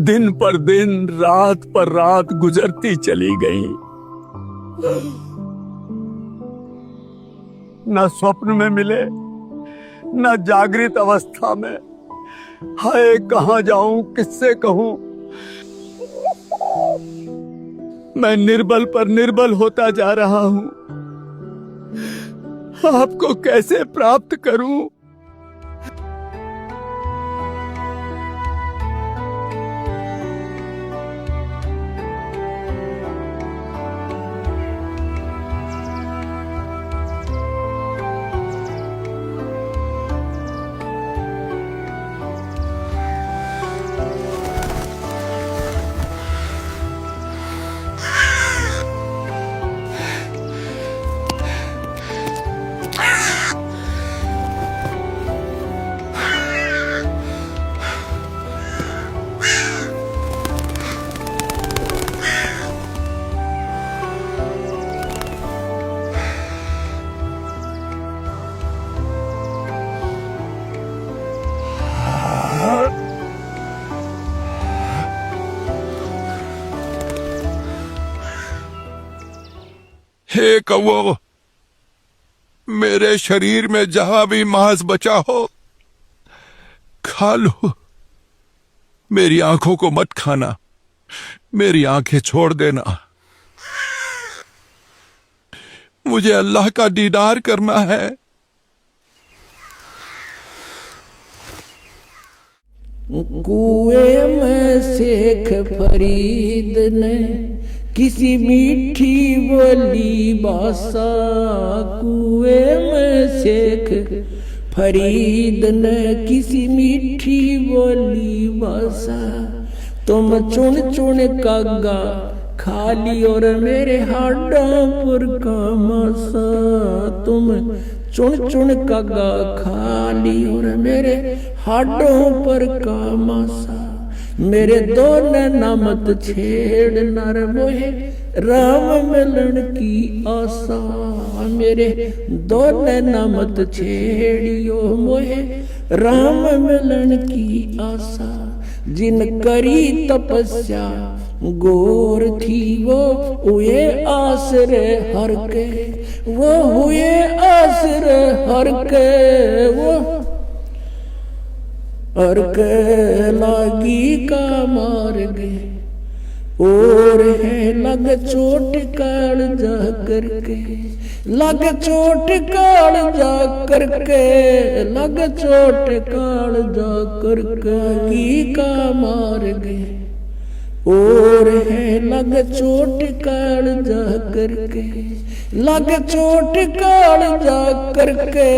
दिन पर दिन, रात पर रात गुजरती चली गई। न स्वप्न में मिले, न जागृत अवस्था में। हाय, कहां जाऊं, किससे कहूं? मैं निर्बल पर निर्बल होता जा रहा हूं। आपको कैसे प्राप्त करूं? हे कौओ, मेरे शरीर में जहां भी मांस बचा हो खा लो। मेरी आंखों को मत खाना, मेरी आंखें छोड़ देना। मुझे अल्लाह का दीदार करना है। कुएं में शेख फरीद ने किसी मीठी बोली बासा। कुएं में शेख फरीद ने किसी मीठी बोली भाषा, तुम चुन चुन कागा खाली और मेरे हाडों पर का मासा, तुम चुन चुन कागा खाली और मेरे हाडों पर का मासा, मेरे दो नैना मत छेड़ नर मोहे राम मिलन की आशा, मेरे दो नैना मत छेड़ियो मोहे राम मिलन की आशा, जिन करी तपस्या गोर थी वो हुए आसरे हर के, वो हुए आसरे हर के, वो हर के लागी का मार गए, और है लग चोट काल जा करके, लग चोट काल जा करके, लग चोट काल जा करके की का मार गए, और है लग चोट काल जा करके, लग चोट काल जा करके,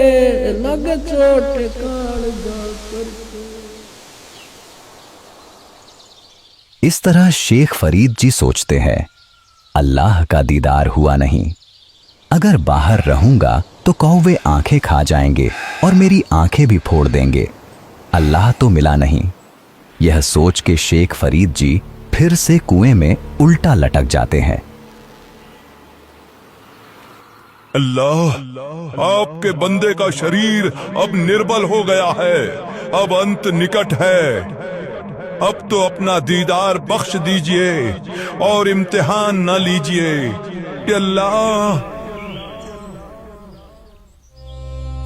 लग चोट काल जा करके। इस तरह शेख फरीद जी सोचते हैं, अल्लाह का दीदार हुआ नहीं, अगर बाहर रहूंगा तो कौवे आंखें खा जाएंगे और मेरी आंखें भी फोड़ देंगे, अल्लाह तो मिला नहीं। यह सोच के शेख फरीद जी फिर से कुएं में उल्टा लटक जाते हैं। अल्लाह, आपके बंदे का शरीर अब निर्बल हो गया है, अब अंत निकट है, अब तो अपना दीदार बख्श दीजिए और इम्तिहान न लीजिए। अल्लाह,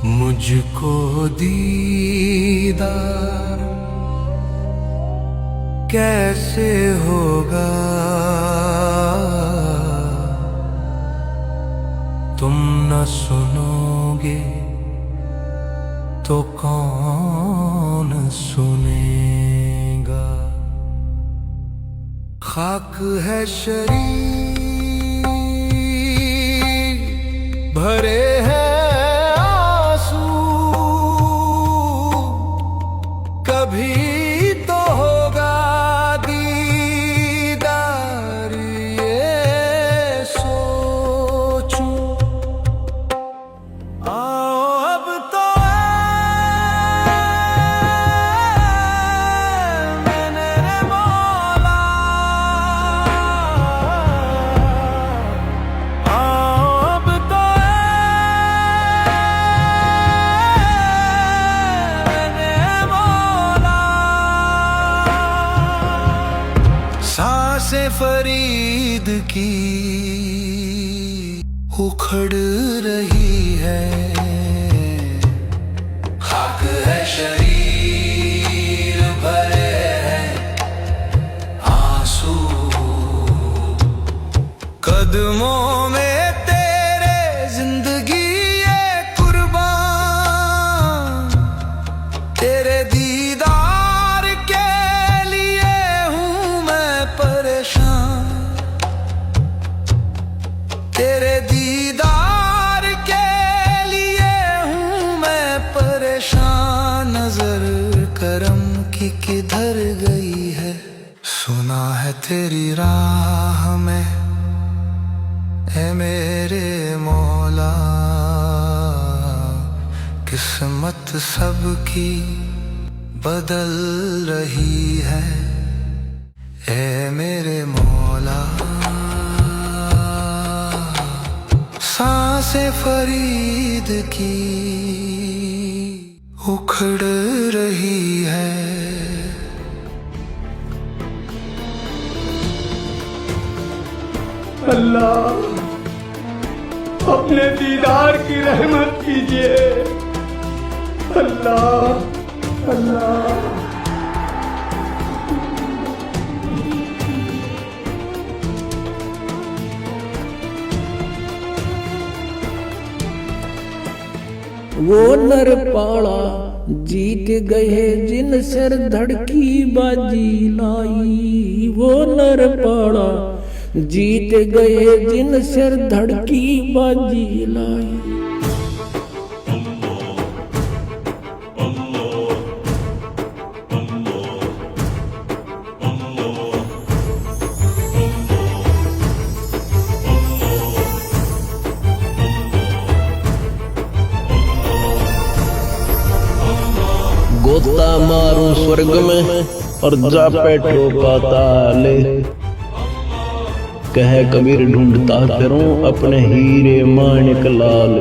मुझको दीदार कैसे होगा, तुम न सुनोगे तो कौन सुनेगा। खाक है शरीर भरे हैं आंसू, कभी तो होगा दीदार ये सोचूं। आओ अब तो मैंने रे मौला, आओ अब तो मैंने मौला। सांसें फरीद की उखड़ रही है, खाक है शरीर भरे हैं आंसू, कदमों में तेरे जिंदगी ये कुर्बान, तेरे दीदार के लिए हूँ मैं परेशान, तेरे दीदार के लिए हूँ मैं परेशान। नजर करम की किधर गई है, सुना है तेरी राह में है मेरे मौला, किस्मत सबकी बदल रही है ए मेरे मौला। सांसें फरीद की उखड़ रही है। अल्लाह, अपने दीदार की रहमत कीजिए। अल्लाह, अल्लाह। वो नर पाड़ा जीत गए जिन सर धड़की बाजी लाई, वो नर पाड़ा जीत गए जिन सर धड़की बाजी लाई। गोता मारूं स्वर्ग में और जा बैठो पाताल। कह कबीर ढूंढता फिरूं अपने हीरे माणिक लाल।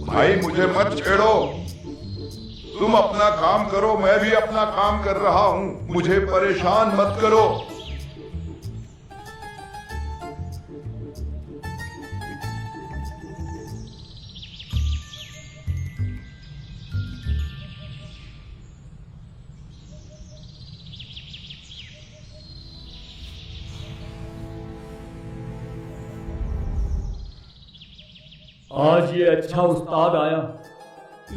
भाई मुझे मत छेड़ो, तुम अपना काम करो, मैं भी अपना काम कर रहा हूं, मुझे परेशान मत करो। आज ये अच्छा उस्ताद आया,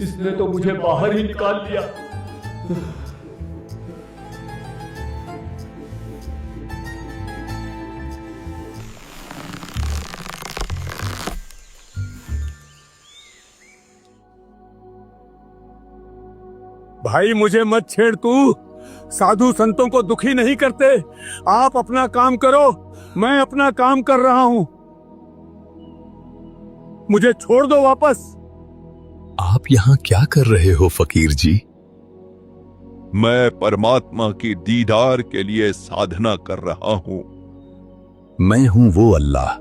इसने तो मुझे बाहर ही निकाल दिया। भाई मुझे मत छेड़, तू साधु संतों को दुखी नहीं करते। आप अपना काम करो, मैं अपना काम कर रहा हूं। मुझे छोड़ दो वापस। आप यहाँ क्या कर रहे हो फकीर जी? मैं परमात्मा की दीदार के लिए साधना कर रहा हूं। मैं हूं वो अल्लाह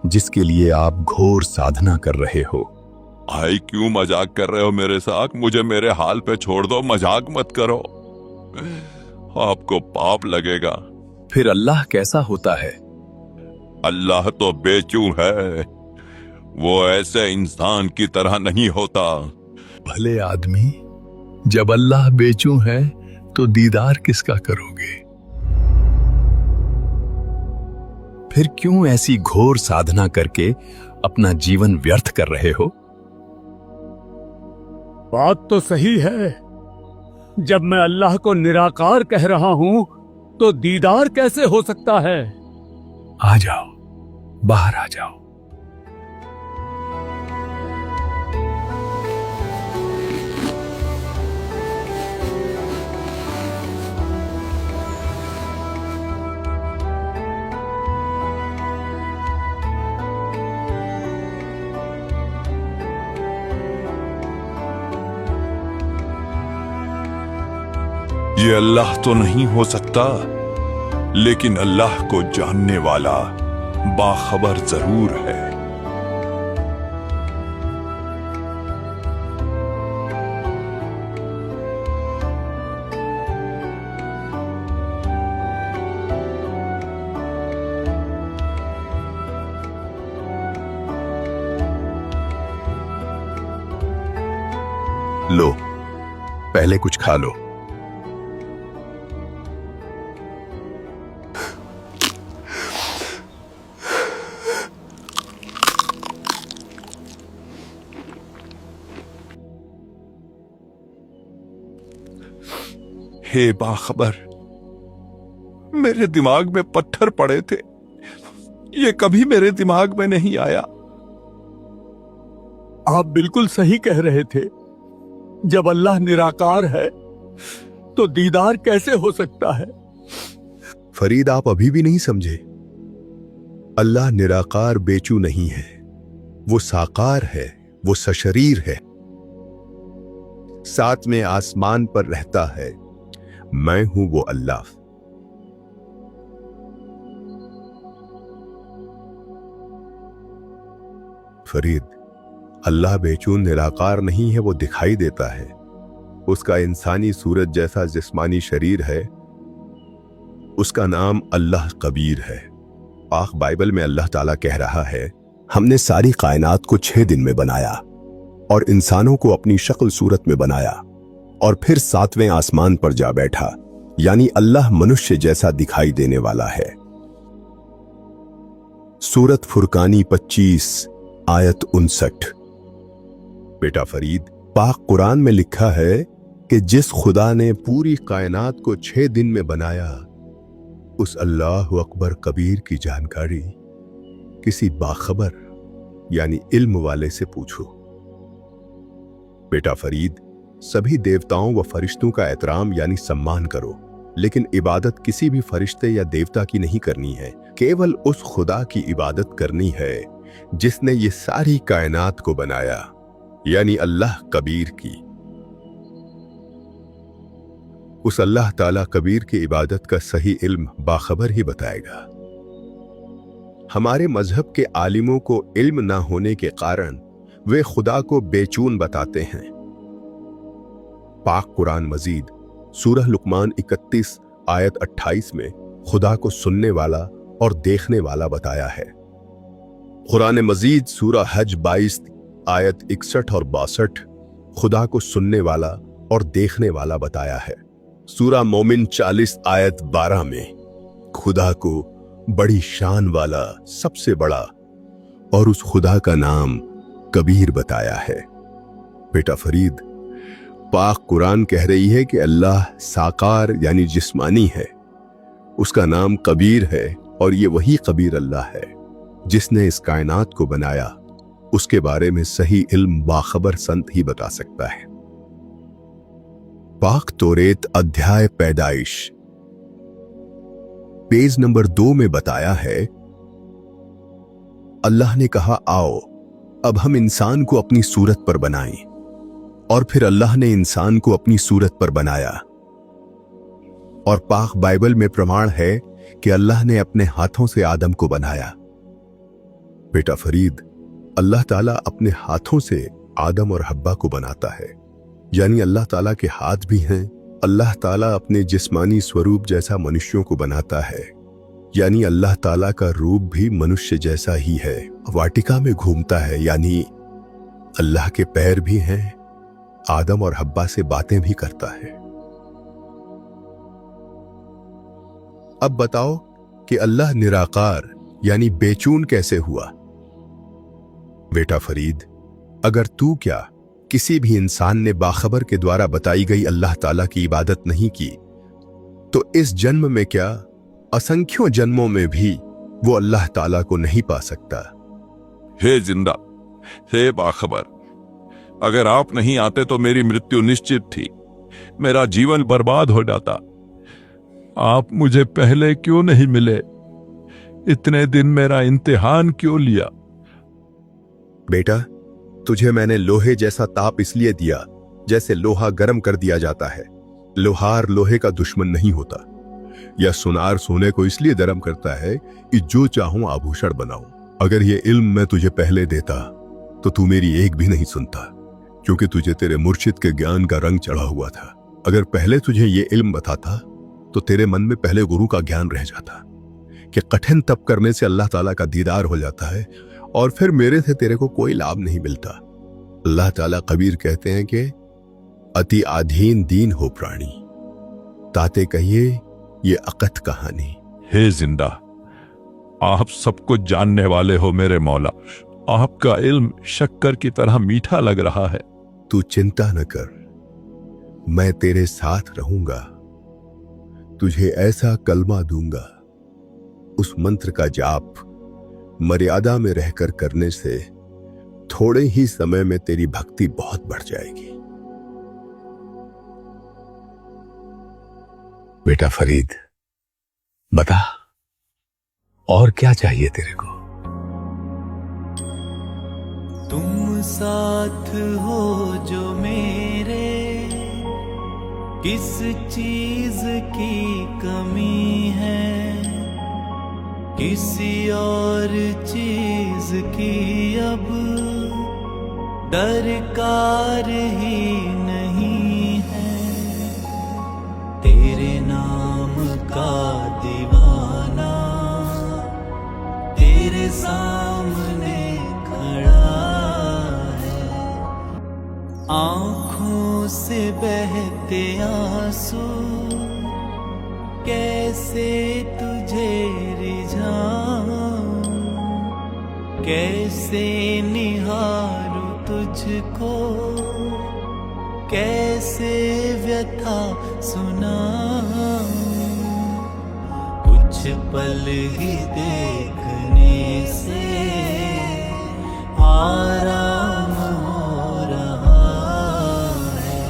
जिसके लिए आप घोर साधना कर रहे हो। भाई क्यों मजाक कर रहे हो मेरे साथ? मुझे मेरे हाल पे छोड़ दो, मजाक मत करो, आपको पाप लगेगा। फिर अल्लाह कैसा होता है? अल्लाह तो बेचू है, वो ऐसे इंसान की तरह नहीं होता। भले आदमी, जब अल्लाह बेचू है तो दीदार किसका करोगे? फिर क्यों ऐसी घोर साधना करके अपना जीवन व्यर्थ कर रहे हो? बात तो सही है, जब मैं अल्लाह को निराकार कह रहा हूं तो दीदार कैसे हो सकता है? आ जाओ, बाहर आ जाओ। ये अल्लाह तो नहीं हो सकता, लेकिन अल्लाह को जानने वाला बाखबर जरूर है। लो, पहले कुछ खा लो। हे बाखबर, मेरे दिमाग में पत्थर पड़े थे, ये कभी मेरे दिमाग में नहीं आया। आप बिल्कुल सही कह रहे थे, जब अल्लाह निराकार है तो दीदार कैसे हो सकता है? फरीद, आप अभी भी नहीं समझे। अल्लाह निराकार बेचू नहीं है, वो साकार है, वो सशरीर है, साथ में आसमान पर रहता है। मैं हूं वो अल्लाह। फरीद, अल्लाह बेचून निराकार नहीं है, वो दिखाई देता है। उसका इंसानी सूरत जैसा जिस्मानी शरीर है। उसका नाम अल्लाह कबीर है। पाक बाइबल में अल्लाह ताला कह रहा है, हमने सारी कायनात को 6 दिन में बनाया और इंसानों को अपनी शक्ल सूरत में बनाया और फिर 7वें आसमान पर जा बैठा। यानी अल्लाह मनुष्य जैसा दिखाई देने वाला है। सूरत फुरकानी 25 आयत 59। बेटा फरीद, पाक कुरान में लिखा है कि जिस खुदा ने पूरी कायनात को 6 दिन में बनाया, उस अल्लाह अकबर कबीर की जानकारी किसी बाखबर यानी इल्म वाले से पूछो। बेटा फरीद, सभी देवताओं व फरिश्तों का एहतराम यानी सम्मान करो, लेकिन इबादत किसी भी फरिश्ते या देवता की नहीं करनी है, केवल उस खुदा की इबादत करनी है जिसने ये सारी कायनात को बनाया, यानी अल्लाह कबीर की। उस अल्लाह ताला कबीर की इबादत का सही इल्म बाखबर ही बताएगा। हमारे मजहब के आलिमों को इल्म ना होने के कारण वे खुदा को बेचून बताते हैं। पाक कुरान मजीद सूरह लुकमान 31 आयत 28 में खुदा को सुनने वाला और देखने वाला बताया है। कुरान मजीद सूरह हज 22 आयत 61 और 62 खुदा को सुनने वाला और देखने वाला बताया है। सूरह मोमिन 40 आयत 12 में खुदा को बड़ी शान वाला, सबसे बड़ा और उस खुदा का नाम कबीर बताया है। बेटा फरीद, पाक कुरान कह रही है कि अल्लाह साकार यानी जिस्मानी है, उसका नाम कबीर है और ये वही कबीर अल्लाह है जिसने इस कायनात को बनाया। उसके बारे में सही इल्म बाखबर संत ही बता सकता है। पाक तौरेत अध्याय पैदाइश पेज नंबर 2 में बताया है, अल्लाह ने कहा, आओ अब हम इंसान को अपनी सूरत पर बनाएं। और फिर अल्लाह ने इंसान को अपनी सूरत पर बनाया। और पाक बाइबल में प्रमाण है कि अल्लाह ने अपने हाथों से आदम को बनाया। बेटा फरीद, अल्लाह ताला अपने हाथों से आदम और हब्बा को बनाता है, यानी अल्लाह ताला के हाथ भी हैं। अल्लाह ताला अपने जिस्मानी स्वरूप जैसा मनुष्यों को बनाता है, यानी अल्लाह ताला का रूप भी मनुष्य जैसा ही है। वाटिका में घूमता है, यानी अल्लाह के पैर भी हैं। आदम और हब्बा से बातें भी करता है। अब बताओ कि अल्लाह निराकार यानी बेचून कैसे हुआ? बेटा फरीद, अगर तू क्या किसी भी इंसान ने बाखबर के द्वारा बताई गई अल्लाह ताला की इबादत नहीं की, तो इस जन्म में क्या असंख्यों जन्मों में भी वो अल्लाह ताला को नहीं पा सकता। हे जिंदा, हे बाखबर, अगर आप नहीं आते तो मेरी मृत्यु निश्चित थी, मेरा जीवन बर्बाद हो जाता। आप मुझे पहले क्यों नहीं मिले? इतने दिन मेरा इम्तिहान क्यों लिया? बेटा, तुझे मैंने लोहे जैसा ताप इसलिए दिया जैसे लोहा गर्म कर दिया जाता है। लोहार लोहे का दुश्मन नहीं होता, या सुनार सोने को इसलिए गर्म करता है कि जो चाहूं आभूषण बनाऊं। अगर ये इल्म मैं तुझे पहले देता तो तू मेरी एक भी नहीं सुनता, क्योंकि तुझे तेरे मुर्शिद के ज्ञान का रंग चढ़ा हुआ था। अगर पहले तुझे ये इल्म बताता तो तेरे मन में पहले गुरु का ज्ञान रह जाता कि कठिन तप करने से अल्लाह ताला का दीदार हो जाता है और फिर मेरे से तेरे को कोई लाभ नहीं मिलता। अल्लाह ताला कबीर कहते हैं कि अति आधीन दीन हो प्राणी, ताते कहिए ये अकत कहानी। हे जिंदा, आप सब कुछ जानने वाले हो मेरे मौला। आपका इल्म शक्कर की तरह मीठा लग रहा है। तू चिंता न कर, मैं तेरे साथ रहूंगा। तुझे ऐसा कलमा दूंगा, उस मंत्र का जाप मर्यादा में रहकर करने से थोड़े ही समय में तेरी भक्ति बहुत बढ़ जाएगी। बेटा फरीद, बता और क्या चाहिए तेरे को? तुम साथ हो जो मेरे, किस चीज की कमी है? किसी और चीज की अब दरकार ही नहीं है। तेरे नाम का दीवाना तेरे सामने खड़ा है। आँखों से बहते आंसू कैसे तुझे रिझाऊं, कैसे निहारूं तुझ मुझको कैसे व्यथा सुनाऊं, कुछ पल ही देखने से आराम हो रहा है।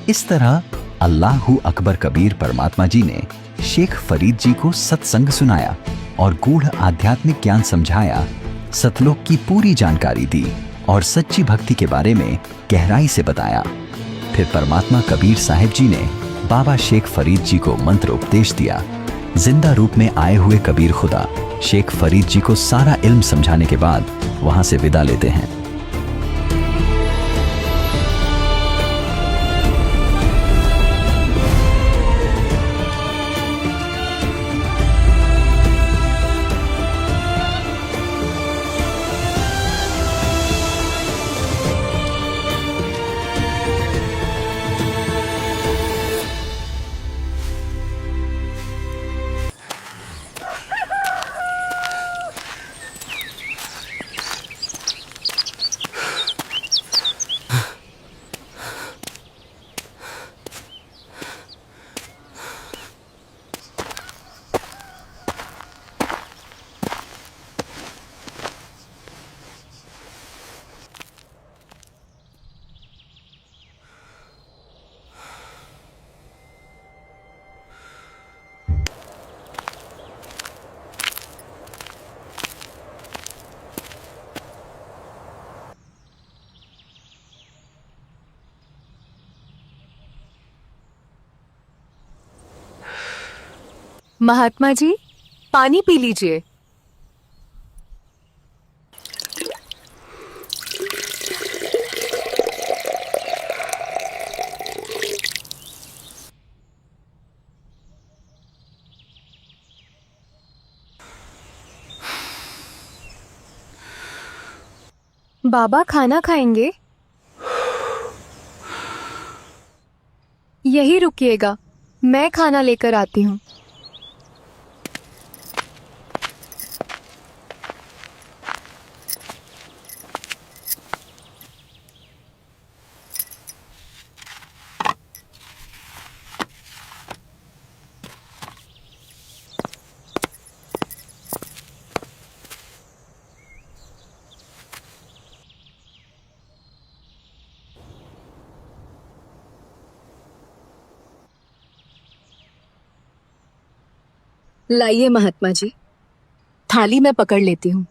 इस तरह अल्लाहू अकबर कबीर परमात्मा जी ने शेख फरीद जी को सत्संग सुनाया और गूढ़ आध्यात्मिक ज्ञान समझाया, सतलोक की पूरी जानकारी दी और सच्ची भक्ति के बारे में गहराई से बताया। फिर परमात्मा कबीर साहिब जी ने बाबा शेख फरीद जी को मंत्र उपदेश दिया। जिंदा रूप में आए हुए कबीर खुदा शेख फरीद जी को सारा इल्म समझाने के बाद वहां से विदा लेते हैं। महात्मा जी, पानी पी लीजिए। बाबा खाना खाएंगे? यही रुकिएगा, मैं खाना लेकर आती हूँ। लाइए महात्मा जी, थाली मैं पकड़ लेती हूँ।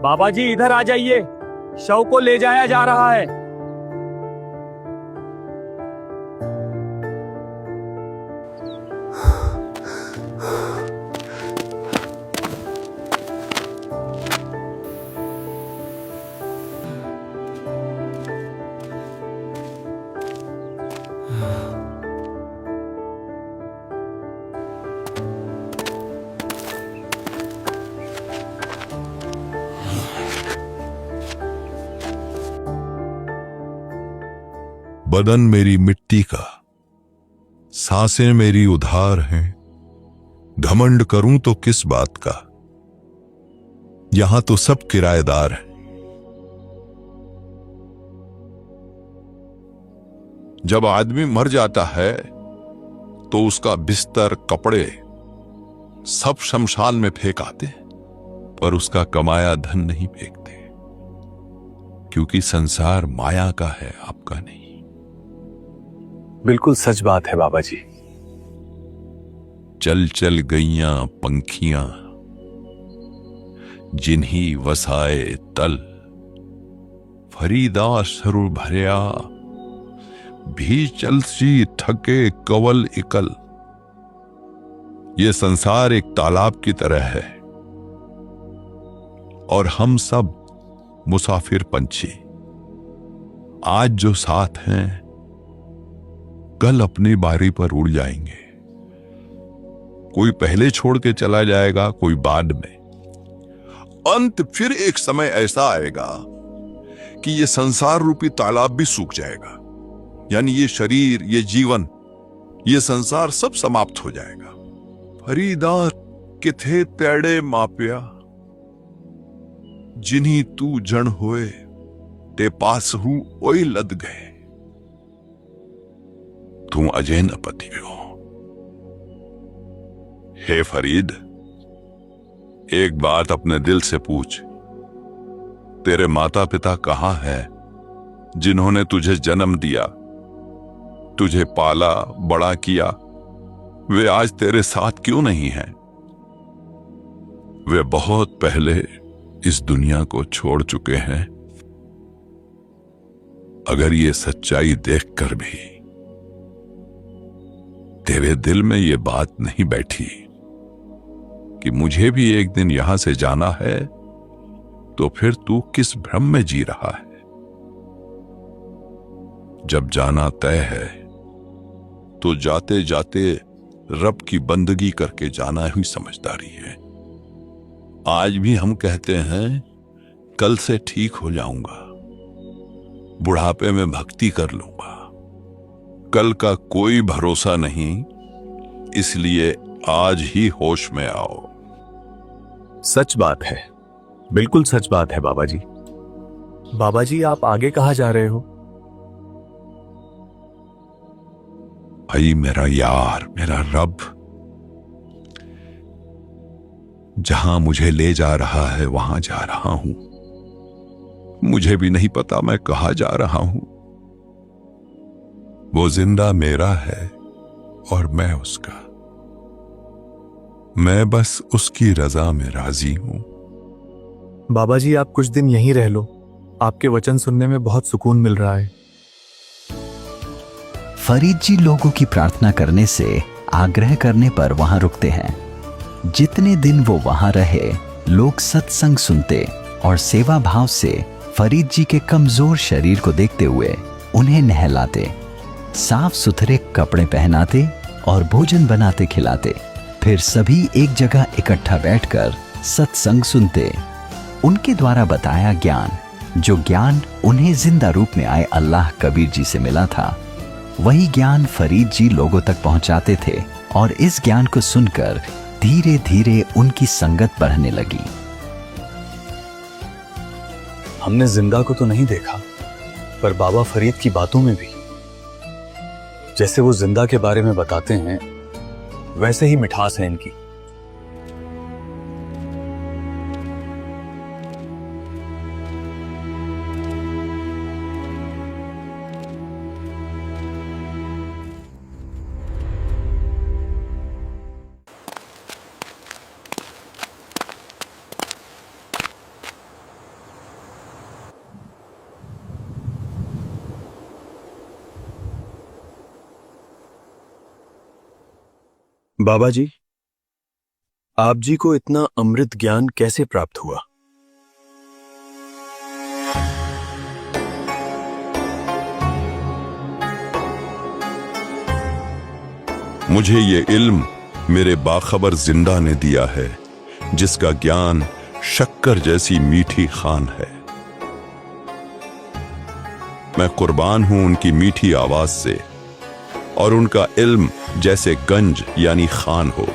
बाबा जी इधर आ जाइए, शव को ले जाया जा रहा है। बदन मेरी मिट्टी का, सांसें मेरी उधार हैं। घमंड करूं तो किस बात का, यहां तो सब किराएदार हैं। जब आदमी मर जाता है तो उसका बिस्तर, कपड़े सब शमशान में फेंक आते, पर उसका कमाया धन नहीं फेंकते, क्योंकि संसार माया का है, आपका नहीं। बिल्कुल सच बात है बाबा जी। चल चल गईयां पंखियां, जिन्हीं वसाए तल, फरीदा सरू भरिया, भी चलसी थके कवल इकल। ये संसार एक तालाब की तरह है और हम सब मुसाफिर पंछी। आज जो साथ हैं, कल अपनी बारी पर उड़ जाएंगे। कोई पहले छोड़ के चला जाएगा, कोई बाद में। अंत फिर एक समय ऐसा आएगा कि ये संसार रूपी तालाब भी सूख जाएगा, यानी ये शरीर, ये जीवन, ये संसार सब समाप्त हो जाएगा। फरीदा किथे तेड़े मापिया, जिन्हीं तू जन होए, ते पास हूं ओई लद गए। तू अजय न पतियो। हे फरीद, एक बात अपने दिल से पूछ, तेरे माता पिता कहां हैं जिन्होंने तुझे जन्म दिया, तुझे पाला बड़ा किया? वे आज तेरे साथ क्यों नहीं हैं? वे बहुत पहले इस दुनिया को छोड़ चुके हैं। अगर ये सच्चाई देखकर भी तेरे दिल में ये बात नहीं बैठी कि मुझे भी एक दिन यहां से जाना है, तो फिर तू किस भ्रम में जी रहा है? जब जाना तय है तो जाते जाते रब की बंदगी करके जाना ही समझदारी है। आज भी हम कहते हैं कल से ठीक हो जाऊंगा, बुढ़ापे में भक्ति कर लूंगा। कल का कोई भरोसा नहीं, इसलिए आज ही होश में आओ। सच बात है, बिल्कुल सच बात है बाबा जी। बाबा जी, आप आगे कहाँ जा रहे हो? भाई मेरा यार, मेरा रब जहां मुझे ले जा रहा है वहां जा रहा हूं। मुझे भी नहीं पता मैं कहां जा रहा हूं। वो जिंदा मेरा है और मैं उसका। मैं बस उसकी रजा में राजी हूं। बाबा जी, आप कुछ दिन यहीं रह लो, आपके वचन सुनने में बहुत सुकून मिल रहा है। फरीद जी लोगों की प्रार्थना करने से आग्रह करने पर वहां रुकते हैं। जितने दिन वो वहां रहे, लोग सत्संग सुनते और सेवा भाव से फरीद जी के कमजोर शरीर को देखते हुए उन्हें नहलाते, साफ सुथरे कपड़े पहनाते और भोजन बनाते खिलाते। फिर सभी एक जगह इकट्ठा बैठकर सत्संग सुनते। उनके द्वारा बताया ज्ञान, जो ज्ञान उन्हें जिंदा रूप में आए अल्लाह कबीर जी से मिला था, वही ज्ञान फरीद जी लोगों तक पहुंचाते थे और इस ज्ञान को सुनकर धीरे धीरे उनकी संगत बढ़ने लगी। हमने जिंदा को तो नहीं देखा, पर बाबा फरीद की बातों में भी जैसे वो जिंदा के बारे में बताते हैं, वैसे ही मिठास है इनकी। बाबा जी, आप जी को इतना अमृत ज्ञान कैसे प्राप्त हुआ? मुझे ये इल्म मेरे बाखबर जिंदा ने दिया है, जिसका ज्ञान शक्कर जैसी मीठी खान है। मैं कुर्बान हूं उनकी मीठी आवाज से, और उनका इल्म जैसे गंज यानी खान हो।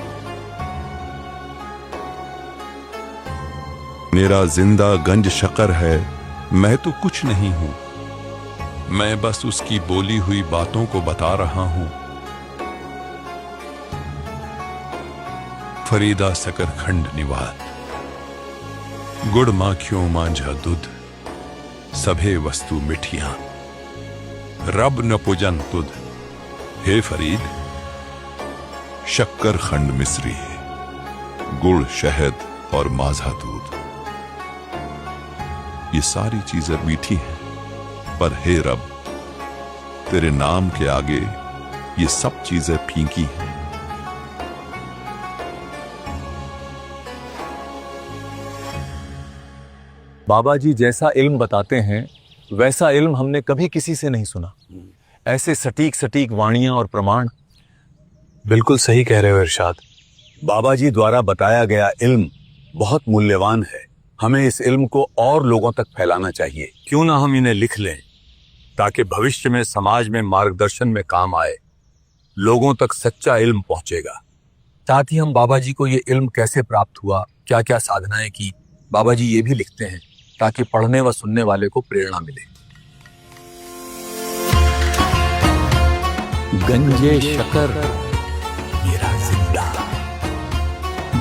मेरा जिंदा गंज शक्कर है, मैं तो कुछ नहीं हूं। मैं बस उसकी बोली हुई बातों को बता रहा हूं। फरीदा सकरखंड निवात, गुड़ माखियों मांझा दूध, सभे वस्तु मिठियां, रब न पूजन तुद। हे फरीद, शक्कर खंड मिश्री, गुड़ शहद और माझा दूध, ये सारी चीजें मीठी हैं, पर हे रब, तेरे नाम के आगे ये सब चीजें फीकी हैं। बाबा जी जैसा इल्म बताते हैं वैसा इल्म हमने कभी किसी से नहीं सुना। ऐसे सटीक सटीक वाणियां और प्रमाण। बिल्कुल सही कह रहे हो इरशाद। बाबा जी द्वारा बताया गया इल्म बहुत मूल्यवान है। हमें इस इल्म को और लोगों तक फैलाना चाहिए। क्यों ना हम इन्हें लिख लें ताकि भविष्य में समाज में मार्गदर्शन में काम आए। लोगों तक सच्चा इल्म पहुंचेगा। साथ ही हम बाबा जी को ये इल्म कैसे प्राप्त हुआ, क्या क्या साधनाएं की, बाबा जी ये भी लिखते हैं ताकि पढ़ने व सुनने वाले को प्रेरणा मिले। गंजे शकर मेरा जिंदा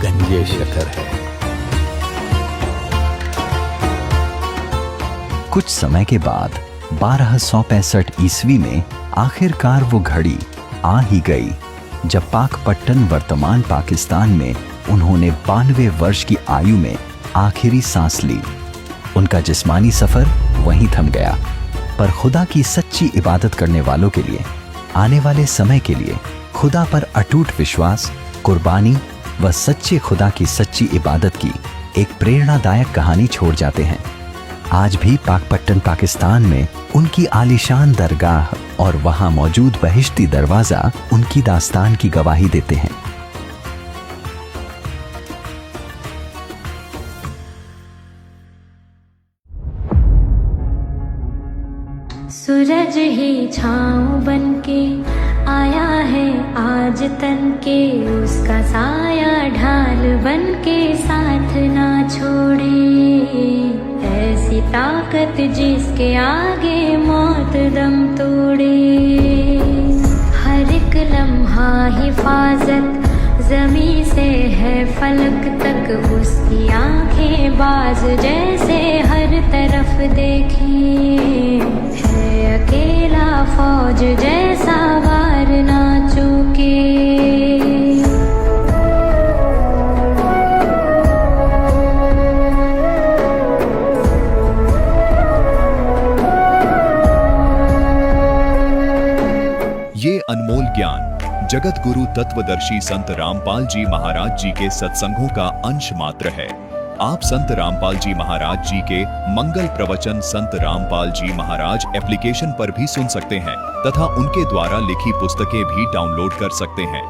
गंजे शकर है। कुछ समय के बाद 1265 ईस्वी में आखिरकार वो घड़ी आ ही गई जब पाकपट्टन वर्तमान पाकिस्तान में उन्होंने 92 वर्ष की आयु में आखिरी सांस ली। उनका जिस्मानी सफर वहीं थम गया, पर खुदा की सच्ची इबादत करने वालों के लिए आने वाले समय के लिए खुदा पर अटूट विश्वास, कुर्बानी व सच्चे खुदा की सच्ची इबादत की एक प्रेरणादायक कहानी छोड़ जाते हैं। आज भी पाकपट्टन पाकिस्तान में उनकी आलीशान दरगाह और वहां मौजूद बहिश्ती दरवाजा उनकी दास्तान की गवाही देते हैं। सूरज ही छाँव बनके आया है आज तन के, उसका साया ढाल बनके साथ ना छोड़े। ऐसी ताकत जिसके आगे मौत दम तोड़े। हर एक लम्हा हिफाजत ज़मीं से है फलक तक, उसकी आंखें बाज जैसे हर तरफ देखें। है अकेला फौज जैसा वार ना चूके। ये अनमोल ज्ञान जगत गुरु तत्वदर्शी संत रामपाल जी महाराज जी के सत्संगों का अंश मात्र है। आप संत रामपाल जी महाराज जी के मंगल प्रवचन संत रामपाल जी महाराज एप्लीकेशन पर भी सुन सकते हैं तथा उनके द्वारा लिखी पुस्तकें भी डाउनलोड कर सकते हैं।